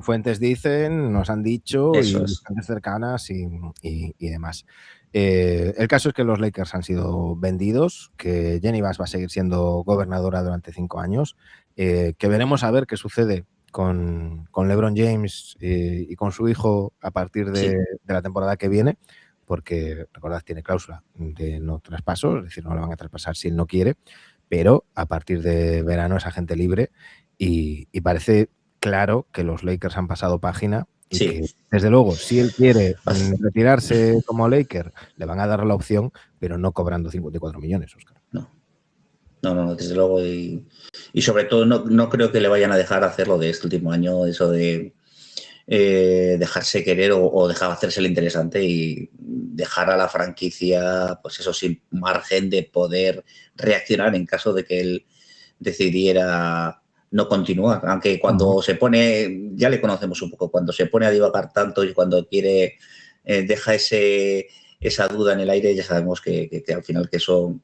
Speaker 1: Fuentes dicen, nos han dicho,
Speaker 2: Eso
Speaker 1: y
Speaker 2: es.
Speaker 1: fuentes cercanas y demás. El caso es que los Lakers han sido vendidos, que Jenny Bass va a seguir siendo gobernadora durante 5 años, que veremos a ver qué sucede con LeBron James y con su hijo a partir de la temporada que viene, porque, recordad, tiene cláusula de no traspaso, es decir, no le van a traspasar si él no quiere, pero a partir de verano es agente libre y parece claro que los Lakers han pasado página y
Speaker 2: Sí.
Speaker 1: que, desde luego, si él quiere retirarse como Laker, le van a dar la opción, pero no cobrando 54 millones, Óscar.
Speaker 2: No, desde luego. Y sobre todo no creo que le vayan a dejar hacerlo de este último año, eso de dejarse querer o dejar hacerse el interesante y dejar a la franquicia, pues eso, sin margen de poder reaccionar en caso de que él decidiera no continuar. Aunque cuando se pone, ya le conocemos un poco, cuando se pone a divagar tanto y cuando quiere, deja esa duda en el aire, ya sabemos que al final que eso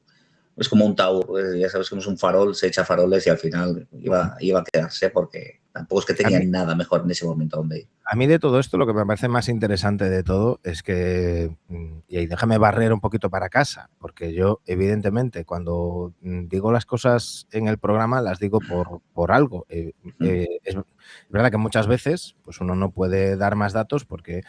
Speaker 2: es como un Taur, ya sabes que es un farol, se echa faroles y al final iba a quedarse porque tampoco es que tenía nada mejor en ese momento donde ir.
Speaker 1: A mí de todo esto lo que me parece más interesante de todo es que, y ahí déjame barrer un poquito para casa, porque yo evidentemente cuando digo las cosas en el programa las digo por algo. Es verdad que muchas veces pues uno no puede dar más datos porque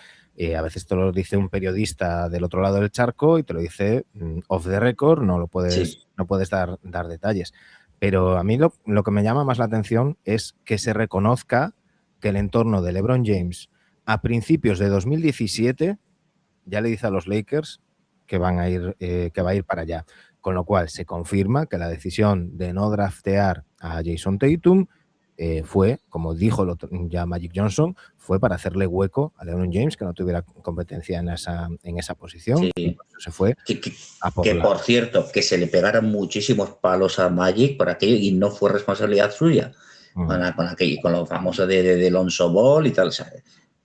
Speaker 1: a veces te lo dice un periodista del otro lado del charco y te lo dice off the record, no puedes dar detalles. Pero a mí lo que me llama más la atención es que se reconozca que el entorno de LeBron James a principios de 2017 ya le dice a los Lakers que va a ir para allá. Con lo cual se confirma que la decisión de no draftear a Jason Tatum fue, como dijo ya Magic Johnson, fue para hacerle hueco a LeBron James, que no tuviera competencia en esa posición.
Speaker 2: Sí.
Speaker 1: Y por eso se fue a por
Speaker 2: que por cierto, que se le pegaron muchísimos palos a Magic por aquello y no fue responsabilidad suya. Con lo famoso de Lonzo Ball y tal. O sea,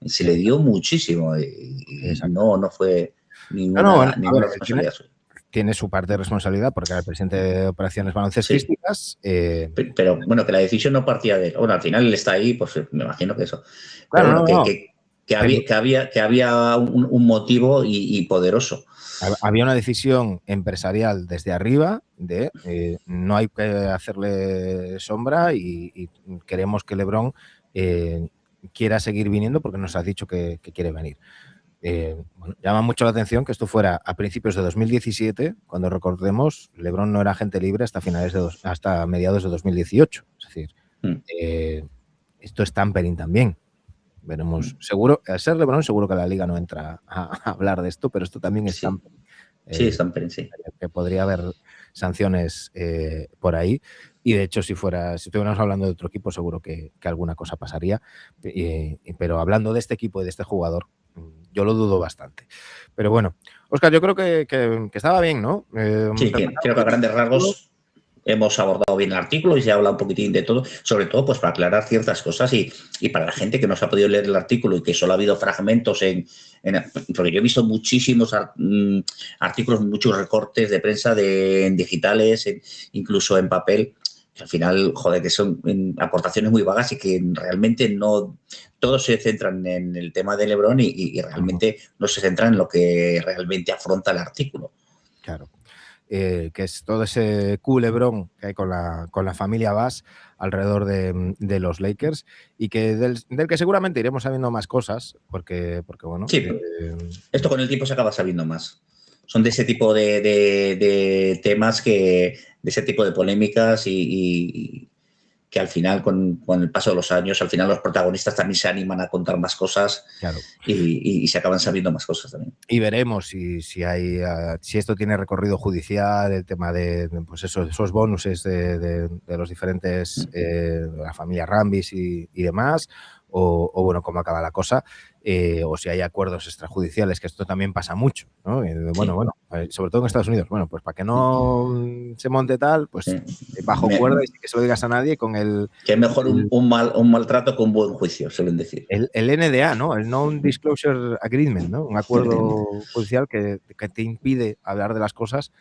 Speaker 2: se le dio muchísimo y no fue ninguna responsabilidad suya.
Speaker 1: Tiene su parte de responsabilidad porque era el presidente de operaciones baloncestísticas.
Speaker 2: Pero bueno, que la decisión no partía de él. Bueno, al final él está ahí, pues me imagino que eso.
Speaker 1: Claro,
Speaker 2: pero bueno, que había un motivo y poderoso.
Speaker 1: Había una decisión empresarial desde arriba de no hay que hacerle sombra y queremos que LeBron quiera seguir viniendo porque nos ha dicho que quiere venir. Bueno, llama mucho la atención que esto fuera a principios de 2017, cuando recordemos, LeBron no era agente libre hasta mediados de 2018. Es decir, esto es tampering también. Veremos, seguro, al ser LeBron, seguro que la liga no entra a hablar de esto, pero esto también es tampering.
Speaker 2: Sí, tampering, sí.
Speaker 1: Que podría haber sanciones por ahí. Y de hecho, si estuviéramos hablando de otro equipo, seguro que alguna cosa pasaría. Pero hablando de este equipo y de este jugador, yo lo dudo bastante. Pero bueno, Óscar, yo creo que estaba bien, ¿no?
Speaker 2: Sí, creo que a grandes rasgos hemos abordado bien el artículo y se habla un poquitín de todo, sobre todo pues para aclarar ciertas cosas y para la gente que no se ha podido leer el artículo y que solo ha habido fragmentos porque yo he visto muchísimos artículos, muchos recortes de prensa en digitales, incluso en papel, que al final, joder, que son aportaciones muy vagas y que realmente no todos se centran en el tema de LeBron y realmente no se centran en lo que realmente afronta el artículo.
Speaker 1: Claro. Que es todo ese culebrón que hay con la familia Bass alrededor de los Lakers y que del que seguramente iremos sabiendo más cosas porque bueno.
Speaker 2: Sí, esto con el tiempo se acaba sabiendo más. Son de ese tipo de temas, de ese tipo de polémicas y que al final, con el paso de los años, al final los protagonistas también se animan a contar más cosas.
Speaker 1: Claro.
Speaker 2: Y se acaban sabiendo más cosas también.
Speaker 1: Y veremos si esto tiene recorrido judicial, el tema de pues esos bonuses de los diferentes, la familia Rambis y demás, o bueno, cómo acaba la cosa, o si hay acuerdos extrajudiciales, que esto también pasa mucho, ¿no? Bueno, sobre todo en Estados Unidos, bueno, pues para que no se monte tal, pues bajo cuerda y que se lo digas a nadie con el...
Speaker 2: Que es mejor un maltrato que un buen juicio, suelen decir.
Speaker 1: El NDA, ¿no? El Non-Disclosure Agreement, ¿no? Un acuerdo judicial que te impide hablar de las cosas.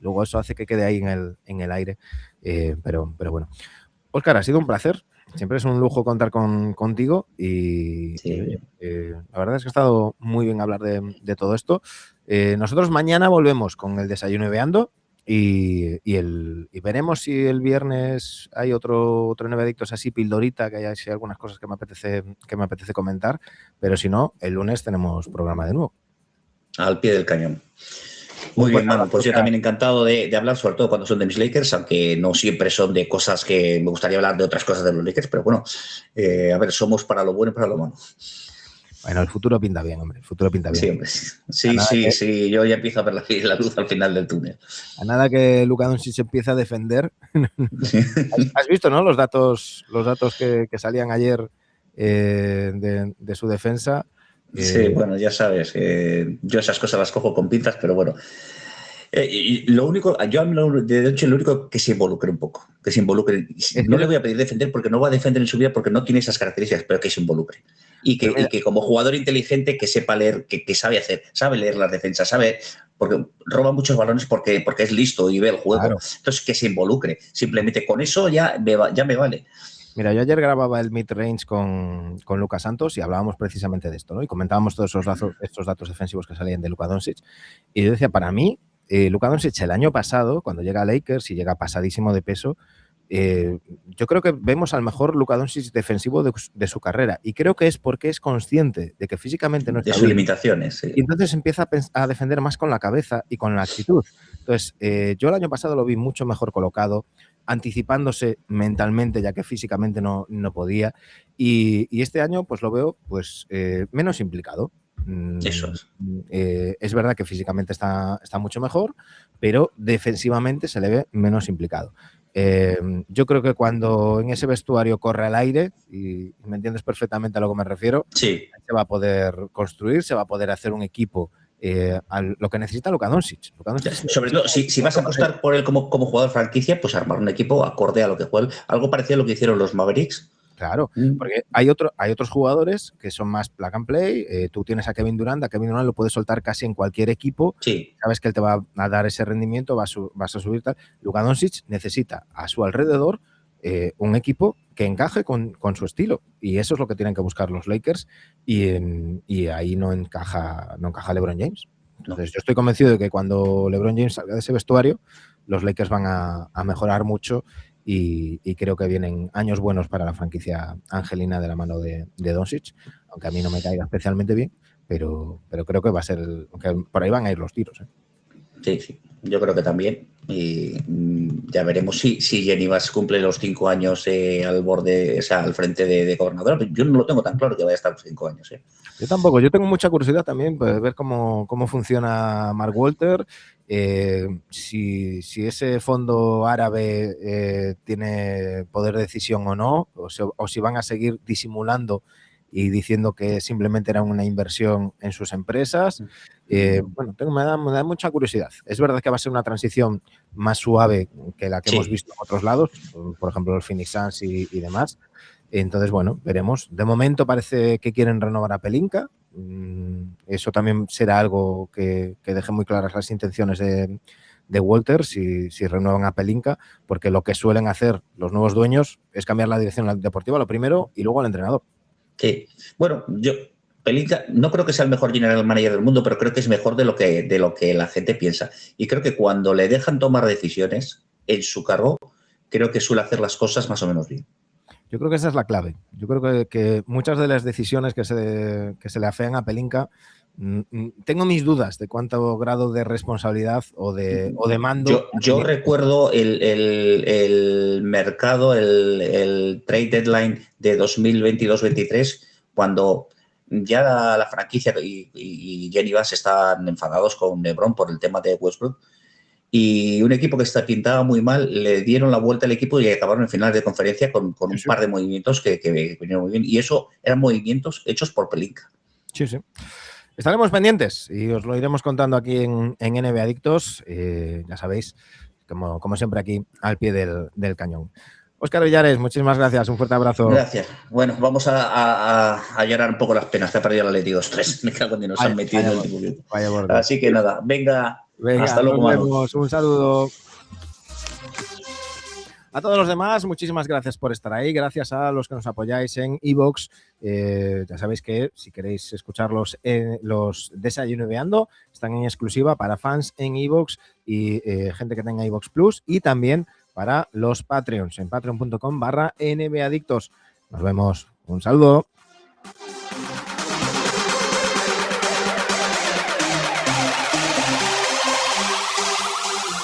Speaker 1: Luego eso hace que quede ahí en el aire. Pero bueno. Óscar, ha sido un placer. Siempre es un lujo contar contigo y la verdad es que ha estado muy bien hablar de todo esto. Nosotros mañana volvemos con el Desayuno Beando y veremos si el viernes hay otro Nuevadictos así, pildorita, que hay algunas cosas que me apetece comentar, pero si no, el lunes tenemos programa de nuevo.
Speaker 2: al pie del cañón. Muy bien, Manu, pues yo también encantado de hablar, sobre todo cuando son de mis Lakers, aunque no siempre son de cosas que me gustaría hablar de otras cosas de los Lakers, pero bueno, a ver, somos para lo bueno y para lo malo.
Speaker 1: Bueno, el futuro pinta bien, hombre, el futuro pinta bien.
Speaker 2: Sí, hombre, sí, yo ya empiezo a ver la luz al final del túnel.
Speaker 1: A nada que Luka Doncic se empieza a defender. ¿Has visto, no? Los datos que salían ayer de su defensa.
Speaker 2: Sí, bueno, ya sabes, yo esas cosas las cojo con pinzas, pero bueno. Y lo único, yo de hecho, lo único que se involucre un poco, que se involucre. No le voy a pedir defender porque no va a defender en su vida porque no tiene esas características, pero que se involucre. Y que como jugador inteligente que sepa leer, que sabe leer las defensas, porque roba muchos balones porque es listo y ve el juego. Claro. Entonces, que se involucre. Simplemente con eso ya me vale.
Speaker 1: Mira, yo ayer grababa el mid-range con Lucas Santos y hablábamos precisamente de esto, ¿no? Y comentábamos todos estos datos defensivos que salían de Luka Doncic. Y yo decía, para mí, Luka Doncic el año pasado, cuando llega a Lakers y llega pasadísimo de peso, yo creo que vemos al mejor Luka Doncic defensivo de su carrera. Y creo que es porque es consciente de que físicamente no está
Speaker 2: de sus limitaciones, sí.
Speaker 1: Y entonces empieza a defender más con la cabeza y con la actitud. Entonces, yo el año pasado lo vi mucho mejor colocado, anticipándose mentalmente, ya que físicamente no podía. Y este año, pues lo veo pues menos implicado.
Speaker 2: Eso es.
Speaker 1: Es verdad que físicamente está mucho mejor, pero defensivamente se le ve menos implicado. Yo creo que cuando en ese vestuario corre al aire, y me entiendes perfectamente a lo que me refiero,
Speaker 2: sí.
Speaker 1: Se va a poder construir, se va a poder hacer un equipo a lo que necesita Luka Doncic.
Speaker 2: Sobre todo, si vas a apostar por él como jugador franquicia, pues armar un equipo acorde a lo que juega. Algo parecido a lo que hicieron los Mavericks.
Speaker 1: Claro, porque hay otros jugadores que son más plug and play. Tú tienes a Kevin Durant lo puedes soltar casi en cualquier equipo.
Speaker 2: Sí.
Speaker 1: Sabes que él te va a dar ese rendimiento, vas a subir tal. Luka Doncic necesita a su alrededor un equipo que encaje con su estilo. Y eso es lo que tienen que buscar los Lakers. Y ahí no encaja LeBron James. Entonces, yo estoy convencido de que cuando LeBron James salga de ese vestuario, los Lakers van a mejorar mucho. Y creo que vienen años buenos para la franquicia angelina de la mano de Doncic, aunque a mí no me caiga especialmente bien, pero creo que va a ser, que por ahí van a ir los tiros.
Speaker 2: Sí, yo creo que también. Y ya veremos si Jenny Bass cumple los 5 años al borde, o sea, al frente de gobernadora. Yo no lo tengo tan claro que vaya a estar los 5 años.
Speaker 1: Yo tampoco. Yo tengo mucha curiosidad también de ver cómo funciona Mark Walter. Si ese fondo árabe tiene poder de decisión o no, o si van a seguir disimulando y diciendo que simplemente era una inversión en sus empresas. Bueno, me da mucha curiosidad. Es verdad que va a ser una transición más suave que la que hemos visto en otros lados, por ejemplo, el Phoenix Suns y demás. Entonces, bueno, veremos. De momento parece que quieren renovar a Pelinka. Eso también será algo que deje muy claras las intenciones de Walter si renuevan a Pelinka, porque lo que suelen hacer los nuevos dueños es cambiar la dirección deportiva, lo primero, y luego al entrenador.
Speaker 2: Sí, bueno, Pelinka no creo que sea el mejor general manager del mundo, pero creo que es mejor de lo que la gente piensa. Y creo que cuando le dejan tomar decisiones en su cargo, creo que suele hacer las cosas más o menos bien.
Speaker 1: Yo creo que esa es la clave. Yo creo que muchas de las decisiones que se le afean a Pelinka, tengo mis dudas de cuánto grado de responsabilidad o de mando.
Speaker 2: Yo recuerdo el mercado, el trade deadline de 2022-23, cuando ya la franquicia y Jenny Bass estaban enfadados con LeBron por el tema de Westbrook. Y un equipo que pintaba muy mal, le dieron la vuelta al equipo y acabaron en final de conferencia con un par de movimientos que vinieron muy bien. Y eso eran movimientos hechos por Pelinka.
Speaker 1: Sí. Estaremos pendientes y os lo iremos contando aquí en NBA Adictos. Ya sabéis, como siempre aquí, al pie del cañón. Óscar Villares, muchísimas gracias. Un fuerte abrazo.
Speaker 2: Gracias. Bueno, vamos a llorar un poco las penas. Te ha perdido el Atleti 2-3. Me cago en que nos han metido en el tiburón. Así que nada, venga, hasta luego.
Speaker 1: Nos vemos. Un saludo. A todos los demás, muchísimas gracias por estar ahí. Gracias a los que nos apoyáis en iVoox. Ya sabéis que si queréis escucharlos, los Desayuneando están en exclusiva para fans en iVoox y gente que tenga iVoox Plus, y también para los Patreons en patreon.com/NBAdictos. Nos vemos. Un saludo.